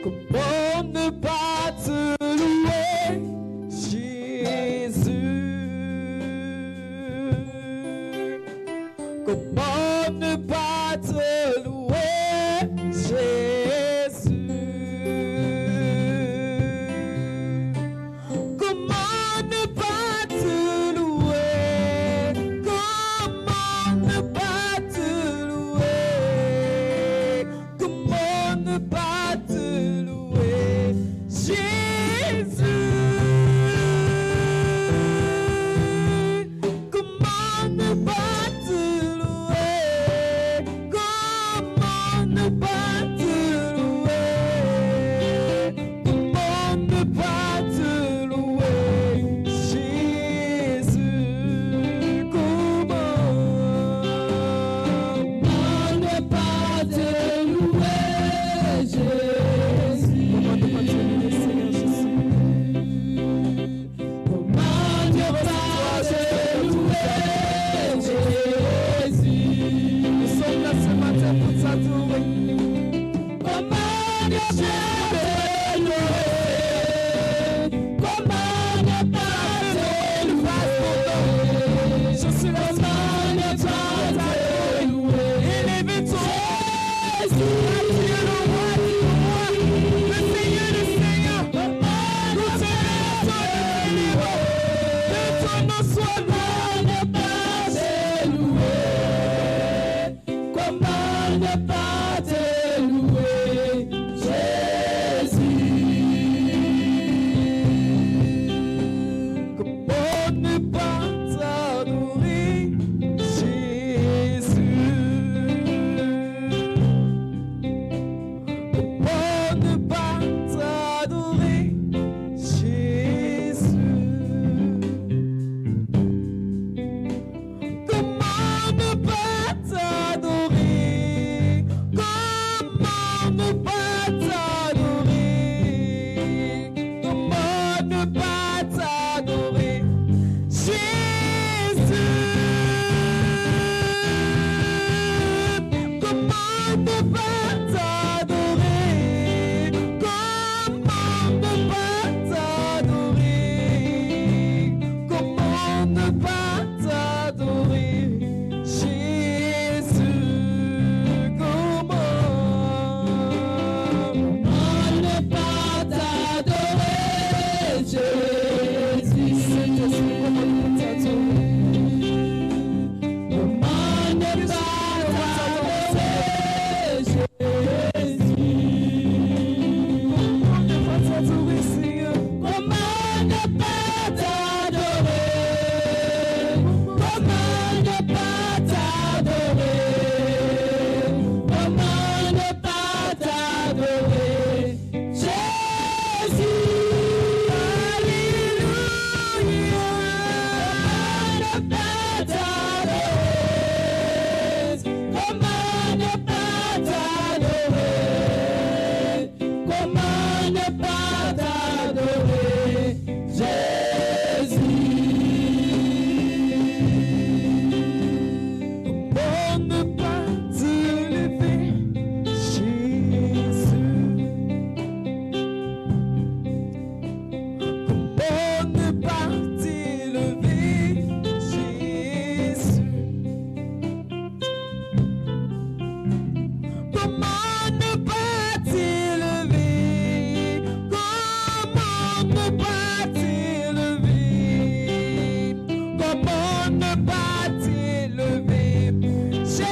Comment ne pas te louer, Jésus? Comment ne pas te louer, Jésus? Comment ne pas te louer? Comment ne pas te louer? Comment ne pas te louer, Jésus? Comment ne pas te louer? Comment ne pas te louer? Comment ne pas te louer, Jésus? Comment ne pas te louer, Jésus? Comment ne pas te louer, Seigneur Jésus? Comment ne pas te louer, Jésus? Nous sommes là ce matin pour t'adorer. Comment ne pas te louer? Comment ne pas te louer? Je suis là, comment ne pas te louer? Élève-toi, Dieu le roi du roi, le Seigneur des seigneurs. Nous t'élèvons, que ton nom soit loué. Ne pas te louer. Comment ne pas te louer, Jésus? Comment ne pas t'adorer, Jésus? Comment ne pas t'adorer, Jésus? Comment ne pas t'adorer? Comment ne pas t'adorer? Comment ne pas t'adorer, Jésus? Comment ne pas t'adorer? Comment ne pas t'adorer? Comment ne pas t'adorer, Jésus? Comment ne pas t'adorer, Jésus? Saint-Esprit, comment ne pas t'adorer? Comment ne pas t'adorer, Jésus? Comment ne pas t'adorer, Seigneur? Comment ne pas t'adorer? Comment ne pas t'adorer? Comment ne pas t'adorer, Jésus? Alléluia. Comment ne pas t'adorer? Comment ne pas t'adorer? Comment ne pas t'adorer, Jésus? Comment ne pas t'élever, Jésus? Comment ne pas t'élever, Jésus? Comment ne pas t'élever? Comment ne pas t'élever? Comment ne pas t'élever, Jésus?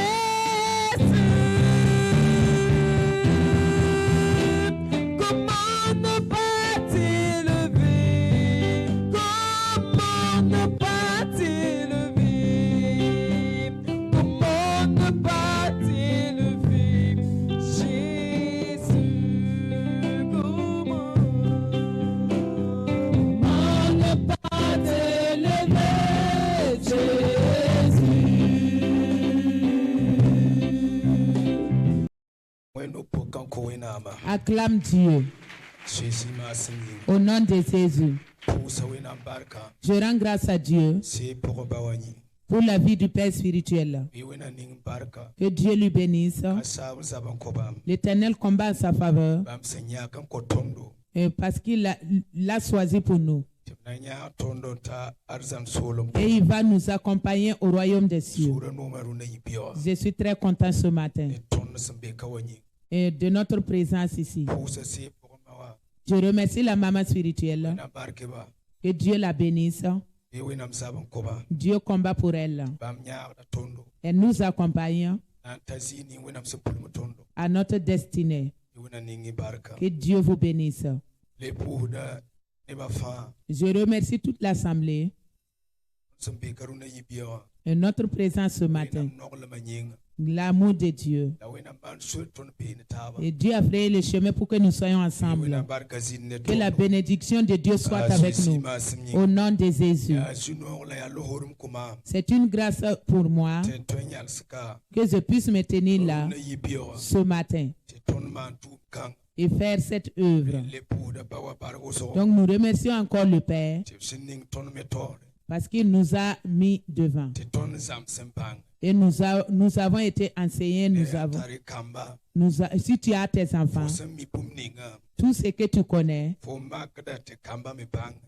Comment ne pas t'élever? Comment ne pas t'élever? Comment ne pas t'élever, Jésus? Comment ne pas t'élever, Jésus? Acclame Dieu au nom de Jésus. Je rends grâce à Dieu pour la vie du Père spirituel. Biwena ning barka. Que Dieu lui bénisse. Asa uzaban kobam. L'Éternel combat en sa faveur Bam senya kam kotondo. parce qu'il l'a choisi pour nous. Timnanya tondo ta arzan solom. Et il va nous accompagner au royaume des cieux. Sura numeru na yibio. Je suis très content ce matin Ton sambe kawani. et de notre présence ici. Pousa si pomawa. Je remercie la maman spirituelle. Na barkeba. Que Dieu la bénisse. Biwena msaban koba. Dieu combat pour elle. Bam nya da tondo. Elle nous accompagne Tazini wena msepul mutondo. à notre destinée. Biwena ningi barka. Que Dieu vous bénisse. Le pouda ne ba fa. Je remercie toute l'assemblée Sambe karuna yibio. et notre présence ce matin. Nokla manyinga. L'amour de Dieu. La wena ban sul ton pe ne taba. Et Dieu a frayé le chemin pour que nous soyons ensemble. Biwena barka zinne Que la tondo. bénédiction de Dieu soit avec nous. Au nom de Jésus. C'est une grâce pour moi que je puisse me tenir là ce matin et faire cette œuvre. Donc nous remercions encore le Père parce qu'il nous a mis devant. Et nous avons été enseignés, si tu as tes enfants, tout ce que tu connais,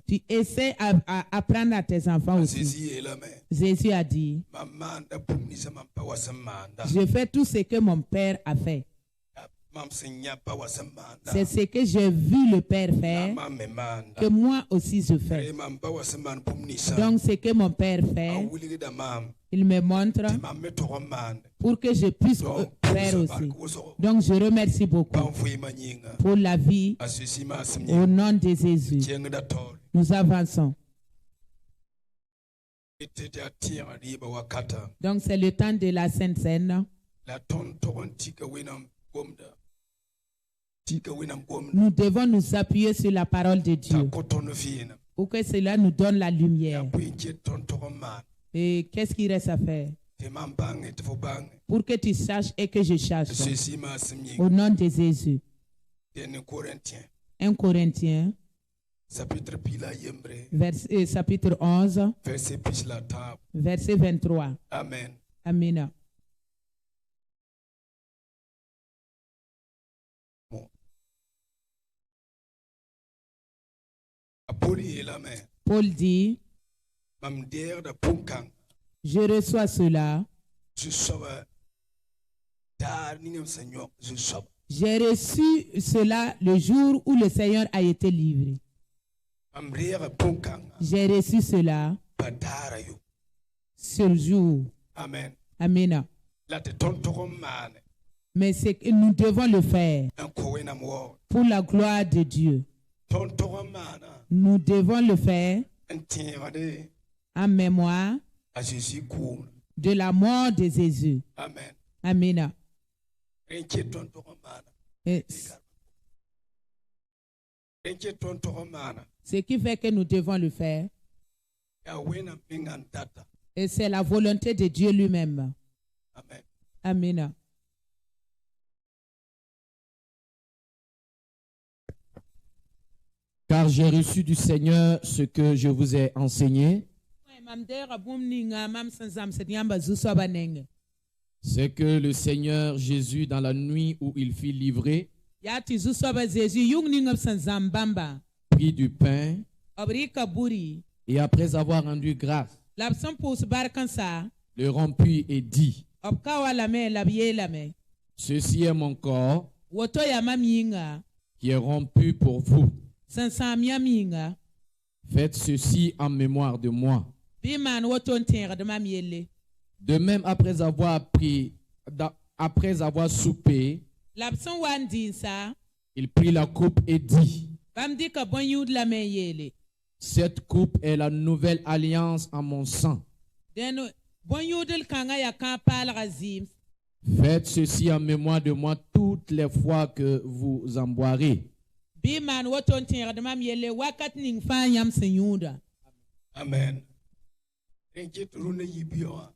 tu essaies à apprendre à tes enfants aussi. Jésus a dit, je fais tout ce que mon Père a fait. C'est ce que j'ai vu le Père faire, que moi aussi je fais. Donc ce que mon Père fait, il me montre pour que je puisse faire aussi. Donc je remercie beaucoup pour la vie au nom de Jésus. Nous avançons. Donc c'est le temps de la Sainte Seine. Nous devons nous appuyer sur la parole de Dieu pour que cela nous donne la lumière. Et qu'est-ce qu'il reste à faire? Pour que tu saches et que je sache. Au nom de Jésus. 1 Corinthiens, chapitre 11, verset 23. Amen. Amen. Paul dit, je reçois cela. J'ai reçu cela le jour où le Seigneur a été livré. J'ai reçu cela ce jour. Amen. Amen. Mais c'est que nous devons le faire pour la gloire de Dieu. Nous devons le faire en mémoire de la mort de Jésus. Amen. Amen. Ce qui fait que nous devons le faire, et c'est la volonté de Dieu lui-même. Amen. Amen. Car j'ai reçu du Seigneur ce que je vous ai enseigné, c'est que le Seigneur Jésus, dans la nuit où il fut livré, prit du pain et après avoir rendu grâce, le rompit et dit, ceci est mon corps qui est rompu pour vous. Faites ceci en mémoire de moi. De même, après avoir soupé, il prit la coupe et dit, cette coupe est la nouvelle alliance en mon sang. Faites ceci en mémoire de moi toutes les fois que vous en boirez. Amen.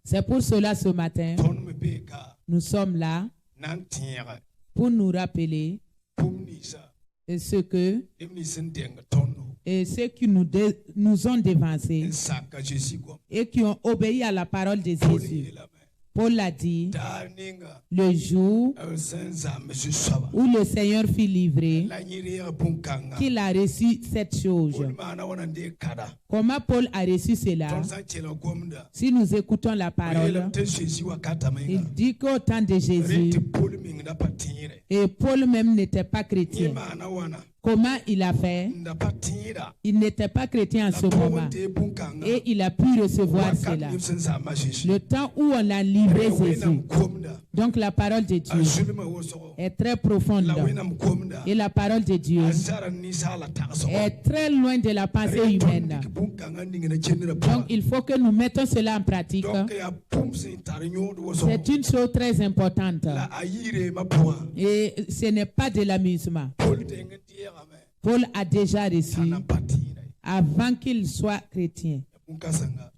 C'est pour cela ce matin, nous sommes là pour nous rappeler ce que et ceux qui nous ont dévancés et qui ont obéi à la parole de Jésus. Paul l'a dit, le jour où le Seigneur fut livré, qu'il a reçu cette chose. Comment Paul a reçu cela? Si nous écoutons la parole, il dit qu'au temps de Jésus, et Paul même n'était pas chrétien. Comment il a fait? Il n'était pas chrétien en ce moment. Et il a pu recevoir cela. Le temps où on a livré Jésus. Donc la parole de Dieu est très profonde. Et la parole de Dieu est très loin de la pensée humaine. Donc il faut que nous mettons cela en pratique. C'est une chose très importante. Et ce n'est pas de l'amusement. Paul a déjà reçu avant qu'il soit chrétien.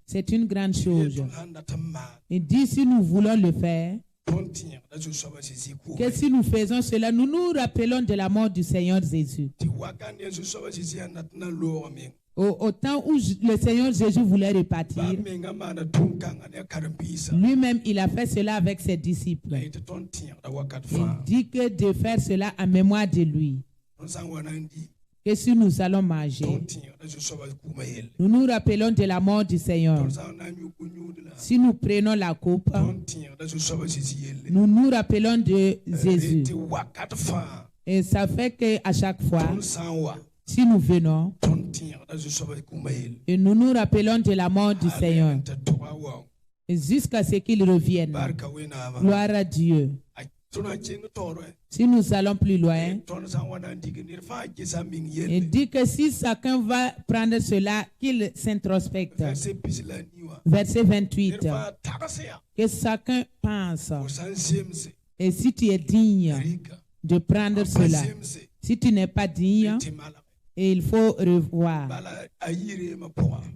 C'est une grande chose. Il dit si nous voulons le faire, que si nous faisons cela, nous nous rappelons de la mort du Seigneur Jésus. Au temps où le Seigneur Jésus voulait repartir, lui-même il a fait cela avec ses disciples. Il dit que de faire cela en mémoire de lui. Que si nous allons manger, nous nous rappelons de la mort du Seigneur. Si nous prenons la coupe, nous nous rappelons de Jésus. Et ça fait qu'à chaque fois, si nous venons, et nous nous rappelons de la mort du Seigneur, jusqu'à ce qu'il revienne. Gloire à Dieu. Si nous allons plus loin, il dit que si chacun va prendre cela, qu'il s'introspecte. Verset 28. Que chacun pense. Et si tu es digne de prendre cela, si tu n'es pas digne, et il faut revoir.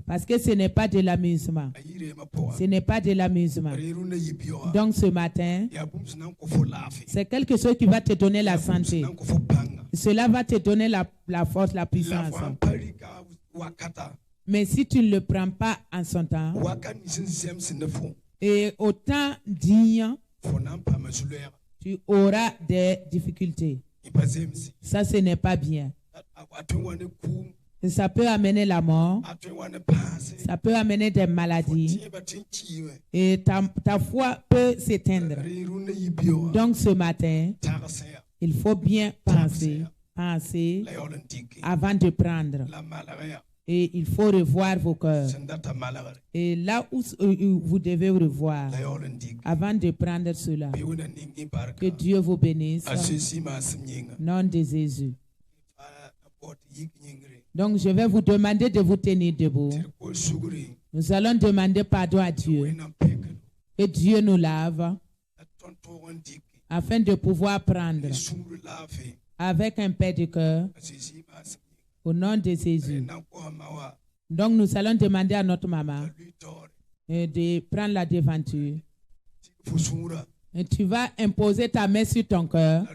Parce que ce n'est pas de l'amusement. Ce n'est pas de l'amusement. Donc ce matin, c'est quelque chose qui va te donner la santé. Cela va te donner la force, la puissance. Mais si tu ne le prends pas en son temps, et au temps digne, tu auras des difficultés. Ça, ce n'est pas bien. Ça peut amener la mort, ça peut amener des maladies et ta foi peut s'éteindre. Donc ce matin, il faut bien penser avant de prendre. Et il faut revoir vos cœurs. Et là où vous devez revoir avant de prendre cela, que Dieu vous bénisse. Nom de Jésus. Donc je vais vous demander de vous tenir debout. Nous allons demander pardon à Dieu. Que Dieu nous lave afin de pouvoir prendre avec un paix de cœur au nom de Jésus. Donc nous allons demander à notre maman de prendre la devanture. Et tu vas imposer ta main sur ton cœur.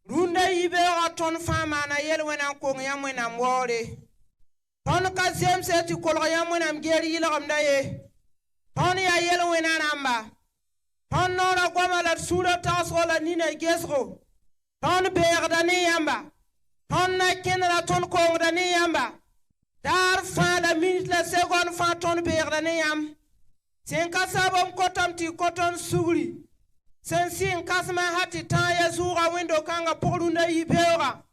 Runda yibe wa ton fama na yel wena ko ngam wena ngore ton ka sem se ti ko ngam wena ngeri yila ngamda ye ton ya yel wena namba ton no ra goma la sura ta so la ni na gesro ton be yarda ni yamba ton na kenra ton ko ngda ni yamba dar fa la minute la seconde fa ton be yarda ni yam sen ka sabam ko tam ti ko ton sugri Sensin kasma hati taya zura window kanga porunda yibera.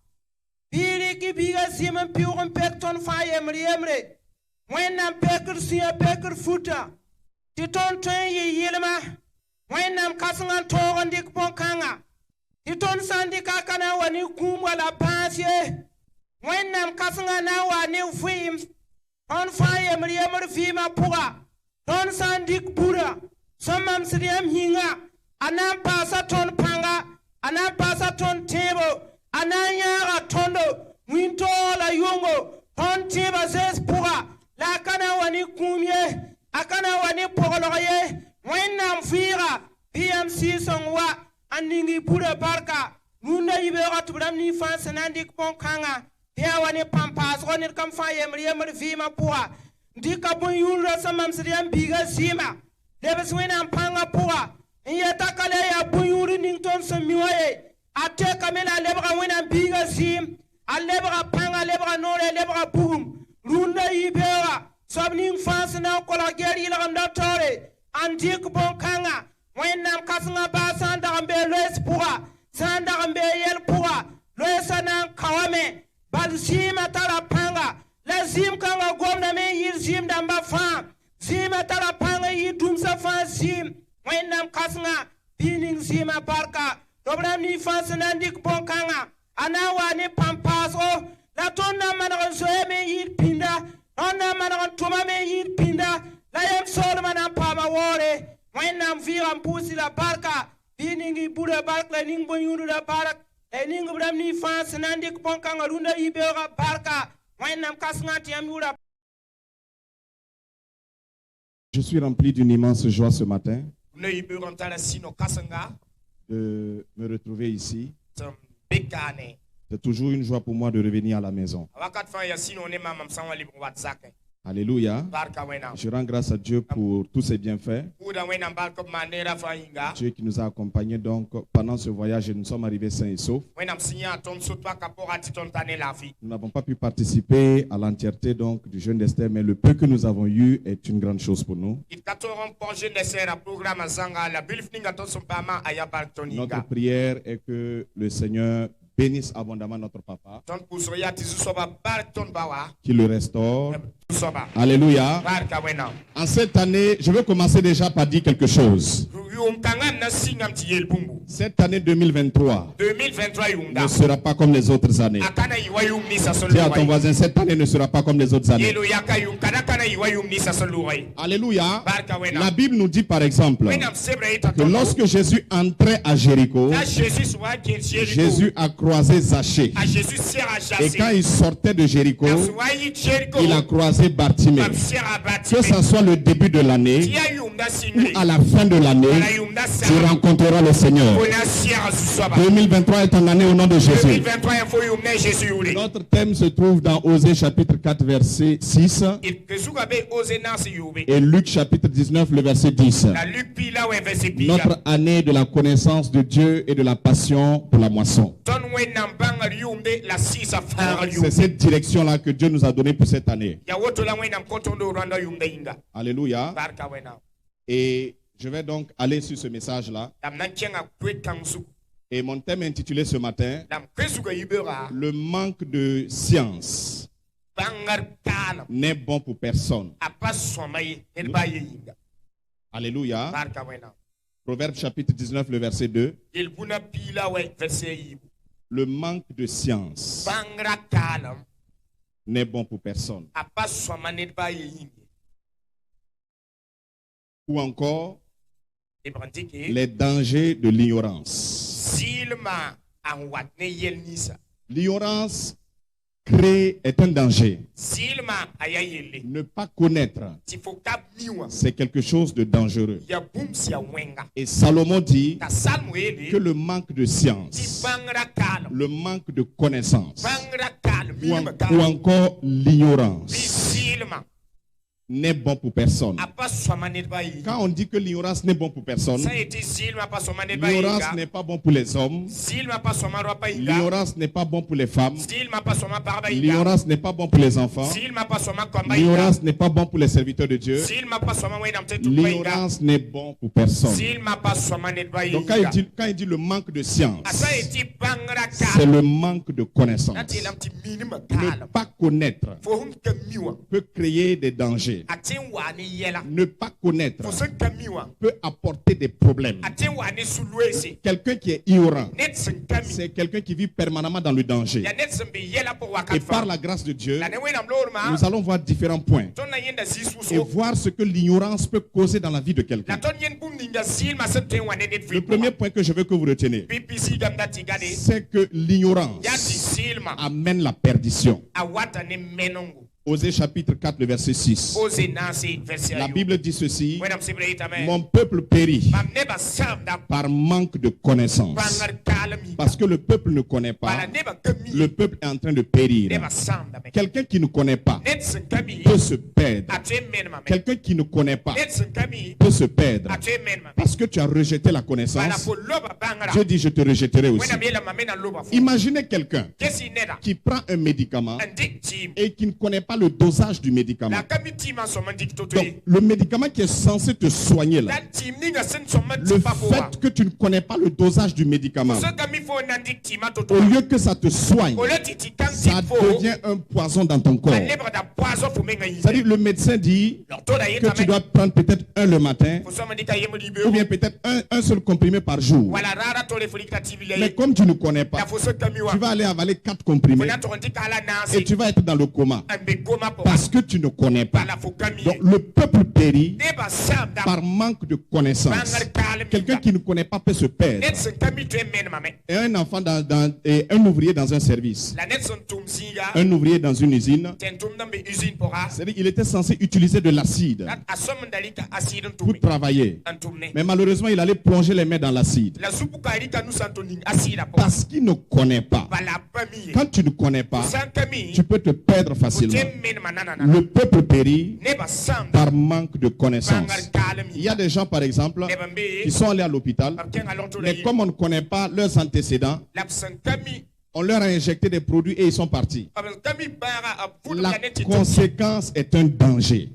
Biri ki biga simen piurum pekton faye mriemre. When I'm pecker see a pecker footer. Titon train ye yelma. When I'm kasangan toron dik ponkanga. Titon sandi kakana wani kumwa la pansye. When I'm kasangan na wani fim. On fire mriemre fima pura. Ton sandik pura. Somam sriem hinga. Anan pasa ton panga, anan pasa ton tebo, anan yara tondo, winto la yungo, ton teba zes pura, la kana wani kumye, akana wani pogoloye, wenam fira, PMC songwa, aningi pura barka, Runda ibera tubram ni fa sanandik pon kanga. Dia wani pampas ronir kam fa yemri vima pua. Ndika bon yulra samam sriam biga zima. Lebes wena panga pua. Yeta kale ya bon yuri nington samiwaye. Ate kamela lebra wena biga zim. A lebra panga lebra nore lebra boom. Runda ibera. Sabning fans na kola geri la ganda tore. Andik bon kanga. Wenam kasanga ba sanda ambe les pua. Sanda ambe yel pua. Loesana kawame. Bal zim atala panga. La zim kanga gomna me yir zim damba fa. Zim atala panga yir dumsa fa zim. Wenam kasanga. Bining zim barka. Dobram ni fans nandik bon kanga. Anawa ni pampas o. La tonna managon soe me yir pinda. Onna managon tuma me yir pinda. La yem sol manan pama wore. Wenam viram pusi la barka. Biningi buda barka ning bon yuru la barka. Ning bram ni fans nandik bon kanga runda ibera barka. Wenam kasanga tiam yura. Je suis rempli d'une immense joie ce matin de me retrouver ici. C'est toujours une joie pour moi de revenir à la maison. Alléluia. Je rends grâce à Dieu pour tous ses bienfaits. Dieu qui nous a accompagnés donc pendant ce voyage et nous sommes arrivés sains et saufs. Nous n'avons pas pu participer à l'entièreté donc du jeûne d'Esther, mais le peu que nous avons eu est une grande chose pour nous. Notre prière est que le Seigneur bénisse abondamment notre papa, qui le restaure. Alléluia. En cette année, je veux commencer déjà par dire quelque chose. Cette année 2023 ne sera pas comme les autres années. Dis à ton voisin, cette année ne sera pas comme les autres années. Alléluia. La Bible nous dit par exemple que lorsque Jésus entrait à Jéricho, Jésus a croisé Zachée. Et quand il sortait de Jéricho, il a croisé Bartimée. Que ce soit le début de l'année ou à la fin de l'année, tu rencontreras le Seigneur. 2023 est une année au nom de Jésus. Notre thème se trouve dans Osée chapitre 4 verset 6 et Luc chapitre 19 le verset 10. Notre année de la connaissance de Dieu et de la passion pour la moisson. C'est cette direction-là que Dieu nous a donnée pour cette année. Alléluia. Et je vais donc aller sur ce message-là. Et mon thème est intitulé ce matin, le manque de science n'est bon pour personne. Alléluia. Proverbe chapitre 19, le verset 2. Le manque de science n'est bon pour personne. Ou encore, les dangers de l'ignorance. L'ignorance est un danger. Ne pas connaître, c'est quelque chose de dangereux. Et Salomon dit que le manque de science, le manque de connaissance, ou encore l'ignorance n'est bon pour personne. Quand on dit que l'ignorance n'est bon pour personne, l'ignorance n'est pas bon pour les hommes, l'ignorance n'est pas bon pour les femmes, l'ignorance n'est pas bon pour les enfants, l'ignorance n'est pas bon pour les serviteurs de Dieu, l'ignorance n'est bon pour personne. Donc quand il dit le manque de science, c'est le manque de connaissance. Ne pas connaître peut créer des dangers. Ne pas connaître peut apporter des problèmes. Quelqu'un qui est ignorant, c'est quelqu'un qui vit permanemment dans le danger. Et par la grâce de Dieu, nous allons voir différents points et voir ce que l'ignorance peut causer dans la vie de quelqu'un. Le premier point que je veux que vous reteniez, c'est que l'ignorance amène la perdition. Osée chapitre 4, le verset 6. La Bible dit ceci: mon peuple périt par manque de connaissance. Parce que le peuple ne connaît pas. Le peuple est en train de périr. Quelqu'un qui ne connaît pas peut se perdre. Quelqu'un qui ne connaît pas peut se perdre. Parce que tu as rejeté la connaissance. Dieu dit, je te rejetterai aussi. Imaginez quelqu'un qui prend un médicament et qui ne connaît pas le dosage du médicament. Donc, le médicament qui est censé te soigner là, le fait que tu ne connais pas le dosage du médicament, au lieu que ça te soigne, ça devient un poison dans ton corps. C'est-à-dire, le médecin dit que tu dois prendre peut-être un le matin, ou bien peut-être un seul comprimé par jour. Mais comme tu ne connais pas, tu vas aller avaler 4 comprimés et tu vas être dans le coma parce que tu ne connais pas. Donc le peuple périt par manque de connaissance. Quelqu'un qui ne connaît pas peut se perdre. Et un enfant et un ouvrier dans un service, un ouvrier dans une usine, c'est-à-dire il était censé utiliser de l'acide pour travailler. Mais malheureusement, il allait plonger les mains dans l'acide parce qu'il ne connaît pas. Quand tu ne connais pas, tu peux te perdre facilement. Le peuple périt par manque de connaissance. Il y a des gens, par exemple, qui sont allés à l'hôpital, mais comme on ne connaît pas leurs antécédents, on leur a injecté des produits et ils sont partis. La conséquence est un danger.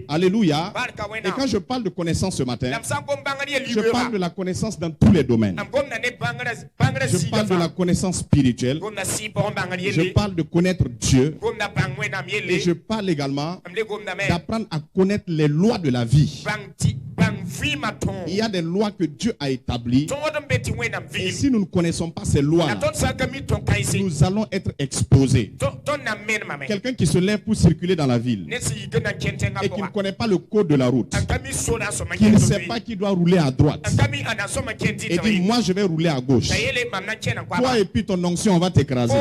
Alléluia. Et quand je parle de connaissance ce matin, je parle de la connaissance dans tous les domaines. Je parle de la connaissance spirituelle. Je parle de connaître Dieu. Et je parle également d'apprendre à connaître les lois de la vie. Il y a des lois que Dieu a établies. Et si nous ne connaissons pas ces lois, nous allons être exposés. Quelqu'un qui se lève pour circuler dans la ville et qui ne connaît pas le code de la route, qui ne sait pas qu'il doit rouler à droite et dit moi je vais rouler à gauche, toi et puis ton onction on va t'écraser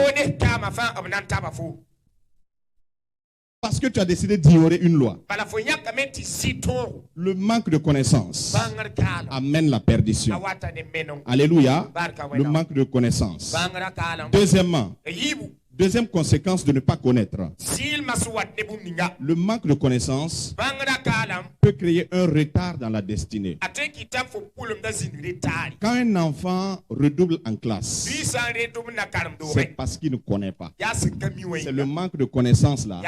parce que tu as décidé d'ignorer une loi. Le manque de connaissance amène la perdition. Alléluia. Le manque de connaissance. Deuxièmement, deuxième conséquence de ne pas connaître. Le manque de connaissance peut créer un retard dans la destinée. Quand un enfant redouble en classe, c'est parce qu'il ne connaît pas. C'est le manque de connaissance là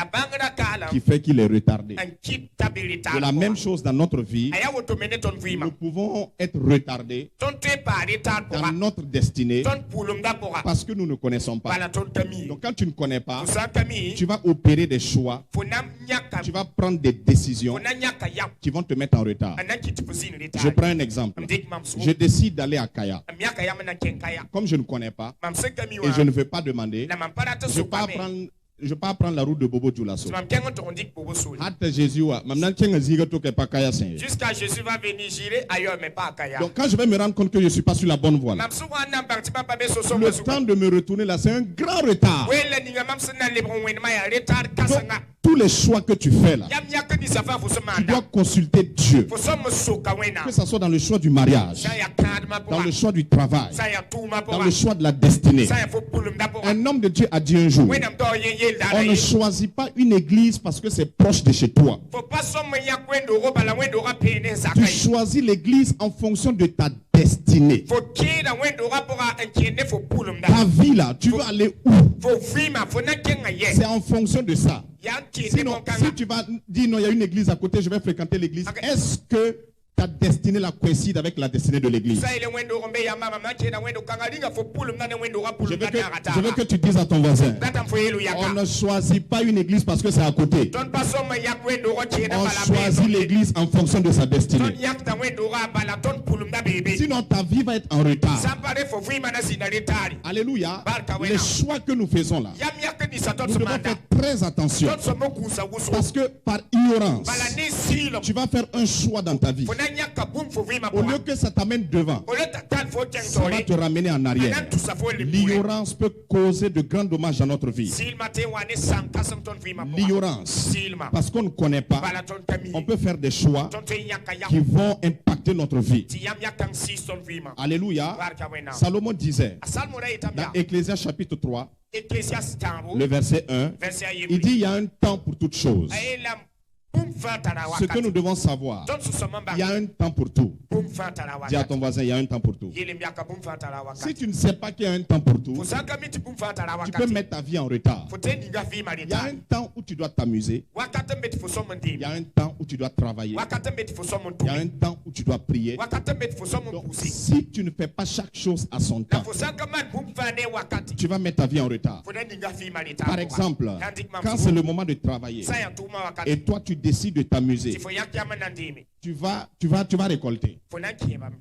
qui fait qu'il est retardé. De la même chose dans notre vie, nous pouvons être retardés dans notre destinée parce que nous ne connaissons pas. Donc quand tu ne connais pas, tu vas opérer des choix, tu vas prendre des décisions qui vont te mettre en retard. Je prends un exemple. Je décide d'aller à Kaya. Comme je ne connais pas et je ne veux pas demander, je ne vais pas prendre la route de Bobo Djoulasso. Jusqu'à Jésus va venir, j'irai ailleurs, mais pas à Kaya. Donc quand je vais me rendre compte que je ne suis pas sur la bonne voie, le temps de me retourner là, c'est un grand retard. Donc, tous les choix que tu fais là, tu dois consulter Dieu. Que ce soit dans le choix du mariage, dans le choix du travail, dans le choix de la destinée. Un homme de Dieu a dit un jour, on ne choisit pas une église parce que c'est proche de chez toi. Tu choisis l'église en fonction de ta destinée. Ta vie là, tu veux aller où? C'est en fonction de ça. Sinon, si tu vas dire non, il y a une église à côté, je vais fréquenter l'église, est-ce que ta destinée la coïncide avec la destinée de l'église? Je veux que tu dises à ton voisin, on ne choisit pas une église parce que c'est à côté. On choisit l'église en fonction de sa destinée. Sinon ta vie va être en retard. Alléluia. Les choix que nous faisons là, nous devons faire très attention. Parce que par ignorance, tu vas faire un choix dans ta vie. Au lieu que ça t'amène devant, ça va te ramener en arrière. L'ignorance peut causer de grands dommages dans notre vie. L'ignorance, parce qu'on ne connaît pas, on peut faire des choix qui vont impacter notre vie. Alléluia. Salomon disait dans Ecclésiaste chapitre 3, le verset 1, il dit il y a un temps pour toutes choses. Ce que nous devons savoir, il y a un temps pour tout. Dis à ton voisin, il y a un temps pour tout. Si tu ne sais pas qu'il y a un temps pour tout, tu peux mettre ta vie en retard. Il y a un temps où tu dois t'amuser. Il y a un temps où tu dois travailler. Il y a un temps où tu dois prier. Donc, si tu ne fais pas chaque chose à son temps, tu vas mettre ta vie en retard. Par exemple, quand c'est le moment de travailler et toi tu décides de t'amuser, tu vas récolter.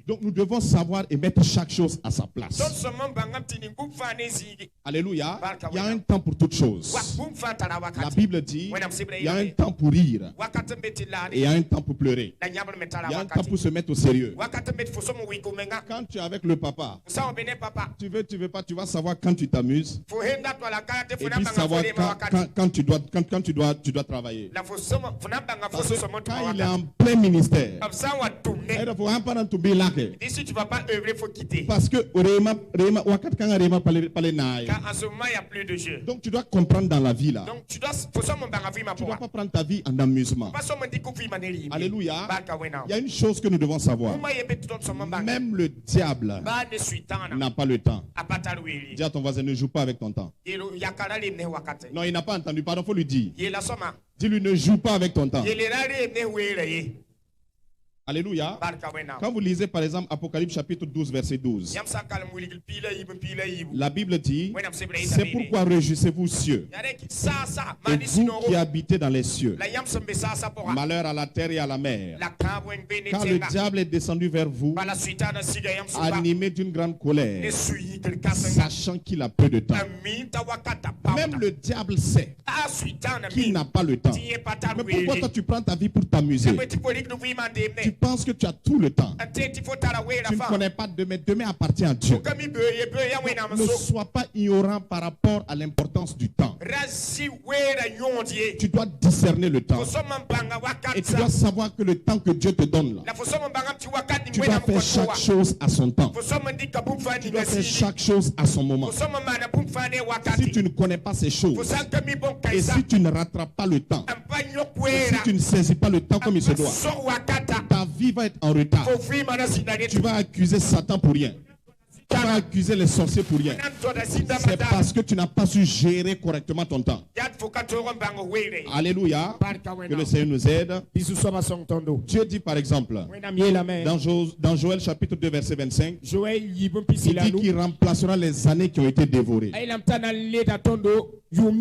Donc nous devons savoir et mettre chaque chose à sa place. Alléluia. Il y a un temps pour toutes choses. La Bible dit il y a un temps pour rire et il y a un temps pour pleurer. Il y a un temps pour se mettre au sérieux. Quand tu es avec le papa, tu veux pas, tu vas savoir quand tu t'amuses et puis savoir quand tu dois travailler. Parce que quand il est en plein ministère, il si tu ne vas pas œuvrer, il faut quitter. parce que Car en ce moment, il n'y a plus de jeu. donc tu dois comprendre dans la vie là. Donc tu dois pas prendre ta vie en amusement. Alléluia. Il y a une chose que nous devons savoir. Même le diable n'a pas le temps. Dis à ton voisin, ne joue pas avec ton temps. Non, il n'a pas entendu. Pardon, il faut lui dire. Dis-lui, ne joue pas avec ton temps. Alléluia. Quand vous lisez par exemple Apocalypse chapitre 12 verset 12, la Bible dit, c'est pourquoi réjouissez-vous cieux, et vous qui habitez dans les cieux. Malheur à la terre et à la mer, car le diable est descendu vers vous, animé d'une grande colère, sachant qu'il a peu de temps. Même le diable sait qu'il n'a pas le temps. Mais pourquoi toi tu prends ta vie pour t'amuser? Tu penses que tu as tout le temps. Tu ne connais pas demain. Demain appartient à Dieu. Ne sois pas ignorant par rapport à l'importance du temps. Tu dois discerner le temps. Et tu dois savoir que le temps que Dieu te donne là, tu dois faire chaque chose à son temps. Tu dois faire chaque chose à son moment. Si tu ne connais pas ces choses, et si tu ne rattrapes pas le temps, et si tu ne saisis pas le temps comme il se doit, ta vie va être en retard. Tu vas accuser Satan pour rien. Tu vas accuser les sorciers pour rien. C'est parce que tu n'as pas su gérer correctement ton temps. Alléluia. Que le Seigneur nous aide. Dieu dit par exemple, dans Joël chapitre 2 verset 25, il dit qu'il remplacera les années qui ont été dévorées. Je veux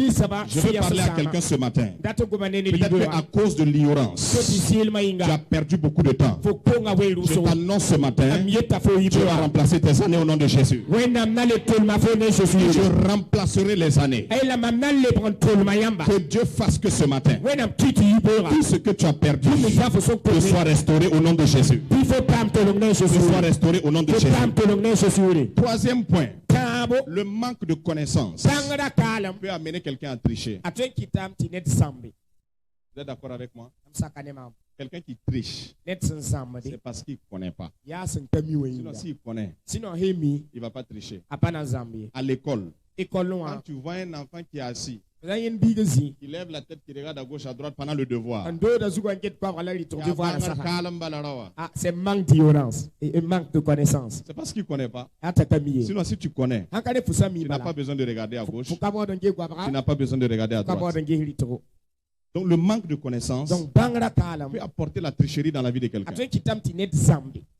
parler à quelqu'un ce matin. Peut-être qu'à cause de l'ignorance, tu as perdu beaucoup de temps. Je t'annonce ce matin, tu vas remplacer tes années au nom de Jésus. Je remplacerai les années. Que Dieu fasse que ce matin, tout ce que tu as perdu que soit restauré au nom de Jésus. Que soit restauré au nom de Jésus. Troisième point, le manque de connaissance peut amener quelqu'un à tricher. Vous êtes d'accord avec moi? Quelqu'un qui triche, c'est parce qu'il ne connaît pas. Sinon, s'il connaît, il ne va pas tricher. À l'école, quand tu vois un enfant qui est assis, il lève la tête, qui regarde à gauche, à droite pendant le devoir, c'est manque d'ignorance et manque de connaissance. c'est parce qu'il ne connaît pas. Sinon, si tu connais, tu n'as pas besoin de regarder à gauche, tu n'as pas besoin de regarder à droite. Donc le manque de connaissance peut apporter la tricherie dans la vie de quelqu'un. Je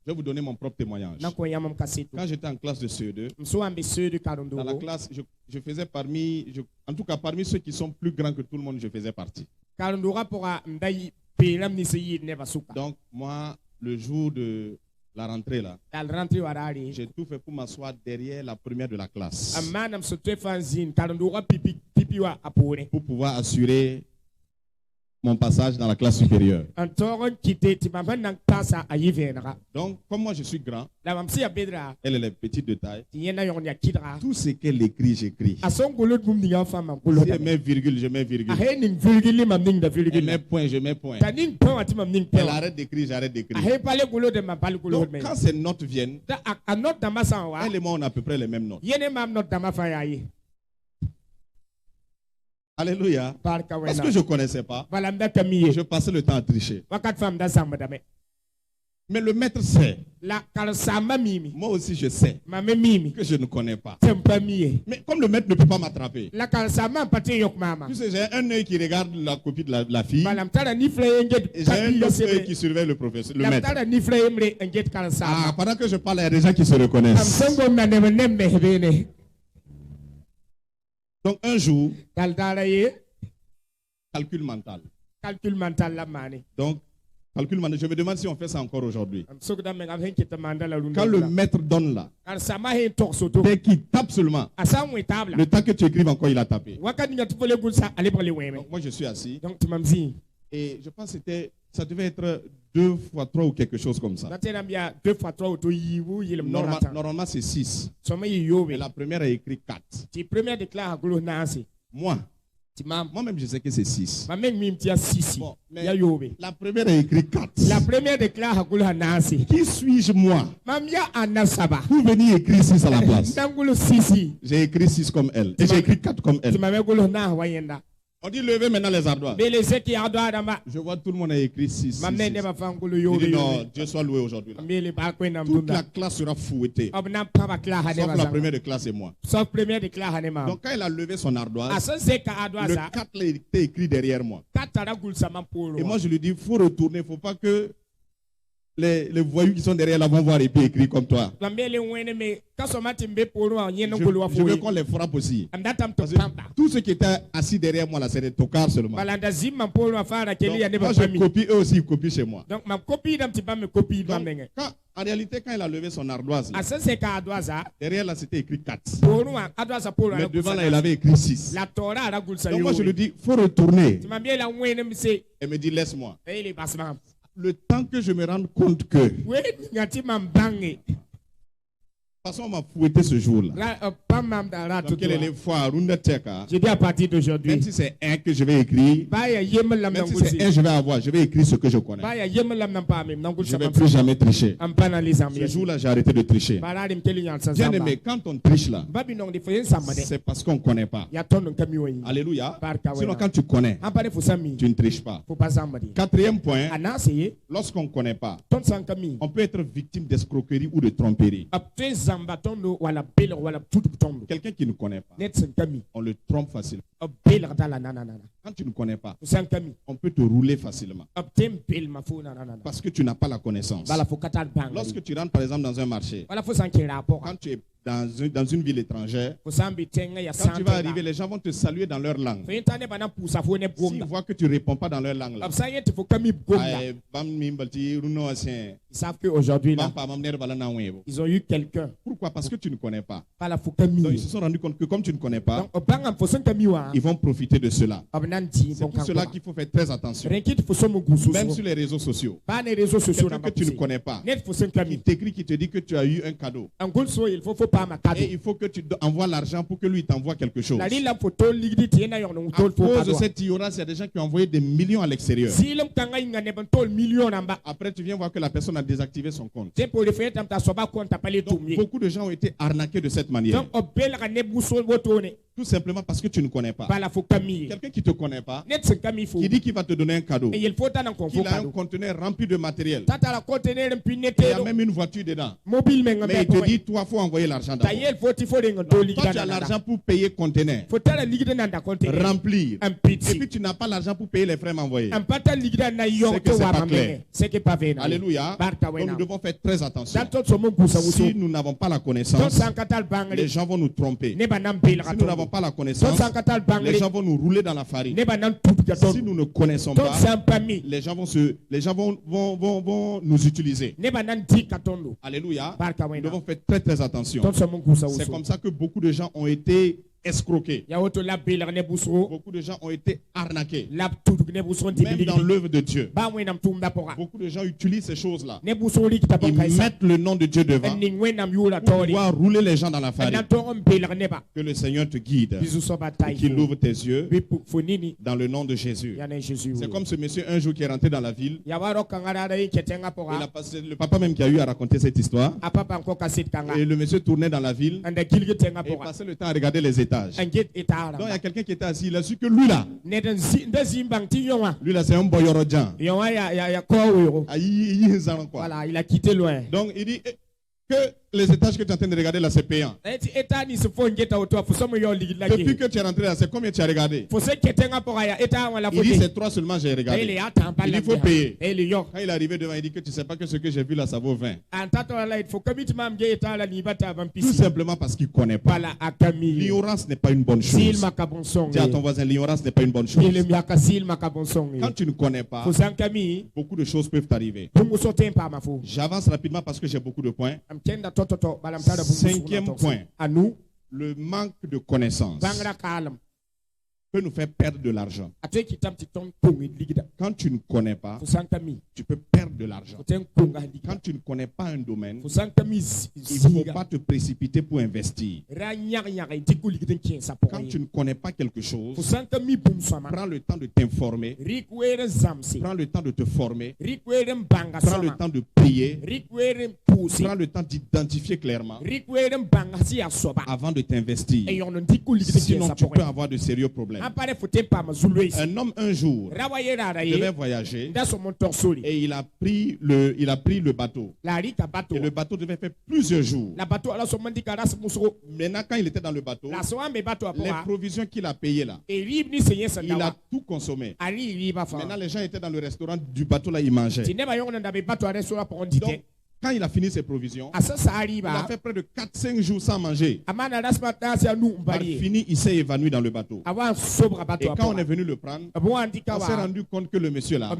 vais vous donner mon propre témoignage. Quand j'étais en classe de CE2, dans la classe, je faisais en tout cas parmi ceux qui sont plus grands que tout le monde, je faisais partie. Donc moi, le jour de la rentrée là, j'ai tout fait pour m'asseoir derrière la première de la classe, pour pouvoir assurer mon passage dans la classe supérieure. Donc, comme moi je suis grand, elle est petite de taille. Tout ce qu'elle écrit, j'écris. Si elle met virgule, je mets virgule. Elle met point, je mets point. Elle arrête d'écrire, j'arrête d'écrire. Donc, quand ces notes viennent, elle et moi, on a à peu près les mêmes notes. Alléluia. Parce que je ne connaissais pas, je passais le temps à tricher. Mais le maître sait. Moi aussi je sais que je ne connais pas. Mais comme le maître ne peut pas m'attraper, tu sais, j'ai un œil qui regarde la copie de la fille et j'ai un autre œil qui surveille le professeur, le maître. Ah, pendant que je parle, il y a des gens qui se reconnaissent. Donc un jour, calcul mental. Donc, calcul mental, je me demande si on fait ça encore aujourd'hui. Quand le maître donne là, dès qu'il tape seulement, le temps que tu écrives encore, il a tapé. Donc, moi je suis assis et je pense que ça devait être 2 fois 3 ou quelque chose comme ça. Normalement c'est 6. Mais la première a écrit 4. Moi-même, je sais que c'est 6. Bon, mais la première a écrit 4. Qui suis-je, moi, pour venir écrire 6 à la place? J'ai écrit 6 comme elle. Et j'ai écrit 4 comme elle. On dit levez maintenant les ardoises. Je vois tout le monde a écrit 6. Je dis non, Dieu soit loué aujourd'hui. Toute la classe sera fouettée. Sauf la première de classe et moi. Donc quand il a levé son ardoise, le 4 était écrit derrière moi. Et moi je lui dis, il faut retourner, il ne faut pas que les voyous qui sont derrière là vont voir et puis écrire comme toi. Je veux qu'on les frappe aussi. Parce que tous ceux qui étaient assis derrière moi là, c'est des tocards seulement. Donc, moi je copie, eux aussi ils copient chez moi. Donc, en réalité, quand il a levé son ardoise, là, derrière là c'était écrit 4. Mais devant là il avait écrit 6. Donc moi je lui dis, il faut retourner. Elle me dit, laisse-moi. Le temps que je me rende compte que de toute façon, on m'a fouetté ce jour-là. Donc, quelle est les fois j'ai dit à partir d'aujourd'hui, même si c'est un que je vais écrire, même si c'est un je vais avoir, je vais écrire ce que je connais. Je ne vais plus jamais tricher. Ce jour-là, j'ai arrêté de tricher. Bien aimé, quand on triche là, c'est parce qu'on ne connaît pas. Alléluia. Sinon, quand tu connais, tu ne triches pas. 4e point, lorsqu'on ne connaît pas, on peut être victime d'escroquerie ou de tromperie. Quelqu'un qui ne connaît pas, on le trompe facilement. Quand tu ne connais pas, on peut te rouler facilement. Parce que tu n'as pas la connaissance. Lorsque tu rentres par exemple dans un marché, quand tu es dans une ville étrangère, quand tu vas arriver, les gens vont te saluer dans leur langue. S'ils voient que tu ne réponds pas dans leur langue, là, ils savent qu'aujourd'hui, ils ont eu quelqu'un. Pourquoi? Parce que tu ne connais pas. Donc, ils se sont rendus compte que comme tu ne connais pas, ils vont profiter de cela. C'est pour cela qu'il faut faire très attention. Même sur les réseaux sociaux. Quelqu'un que tu ne connais pas, qui t'écrit, qui te dit que tu as eu un cadeau. Et il faut que tu envoies l'argent pour que lui t'envoie quelque chose. À cause de cette ignorance, il y a des gens qui ont envoyé des millions à l'extérieur. Après, tu viens voir que la personne a désactivé son compte. Donc, beaucoup de gens ont été arnaqués de cette manière. Tout simplement parce que tu ne connais pas. Quelqu'un qui ne te connaît pas, qui dit qu'il va te donner un cadeau, qu'il a un conteneur rempli de matériel, il y a même une voiture dedans, mais il te dit, toi, il faut envoyer l'argent d'abord. Toi, tu as l'argent pour payer conteneur, remplir, et puis tu n'as pas l'argent pour payer les frais m'envoyer. C'est que c'est pas clair. Alléluia. Donc nous devons faire très attention. Si nous n'avons pas la connaissance, les gens vont nous tromper. Si nous n'avons pas la connaissance, les gens vont nous rouler dans la farine. Si nous ne connaissons pas, les gens vont nous utiliser. Alléluia. Nous devons faire très très attention. C'est comme ça que beaucoup de gens ont été escroqués. Beaucoup de gens ont été arnaqués. Même dans l'œuvre de Dieu. Beaucoup de gens utilisent ces choses-là. Ils mettent le nom de Dieu devant pour pouvoir rouler les gens dans la farine. Que le Seigneur te guide et qu'il ouvre tes yeux dans le nom de Jésus. C'est comme ce monsieur un jour qui est rentré dans la ville. Le papa même qui a eu à raconter cette histoire. Et le monsieur tournait dans la ville et passait le temps à regarder les étages. Donc il y a quelqu'un qui était assis, il a su que lui là, c'est un boyorodjan. Voilà, il a quitté loin. Donc il dit que les étages que tu es en train de regarder là, c'est payant. Depuis que tu es rentré là, c'est combien tu as regardé? Il dit c'est 3 seulement j'ai regardé. Il dit il faut payer. Quand il est arrivé devant, il dit que tu ne sais pas que ce que j'ai vu là, ça vaut 20. Tout simplement parce qu'il ne connaît pas. L'ignorance n'est pas une bonne chose. Dis à ton voisin, l'ignorance n'est pas une bonne chose. Quand tu ne connais pas, beaucoup de choses peuvent t'arriver. J'avance rapidement parce que j'ai beaucoup de points. 5e point, le manque de connaissance peut nous faire perdre de l'argent. Quand tu ne connais pas, tu peux perdre de l'argent. Quand tu ne connais pas un domaine, il ne faut pas te précipiter pour investir. Quand tu ne connais pas quelque chose, prends le temps de t'informer, prends le temps de te former, prends le temps de prier, prends le temps d'identifier clairement avant de t'investir. Sinon, tu peux avoir de sérieux problèmes. Un homme un jour devait voyager et il a pris le bateau. Et le bateau devait faire plusieurs jours. Maintenant, quand il était dans le bateau, les provisions qu'il a payées là, il a tout consommé. Maintenant, les gens étaient dans le restaurant du bateau là, ils mangeaient. Donc, quand il a fini ses provisions, il a fait près de 4-5 jours sans manger. Par fini, il s'est évanoui dans le bateau. Et quand on est venu le prendre, on s'est rendu compte que le monsieur là,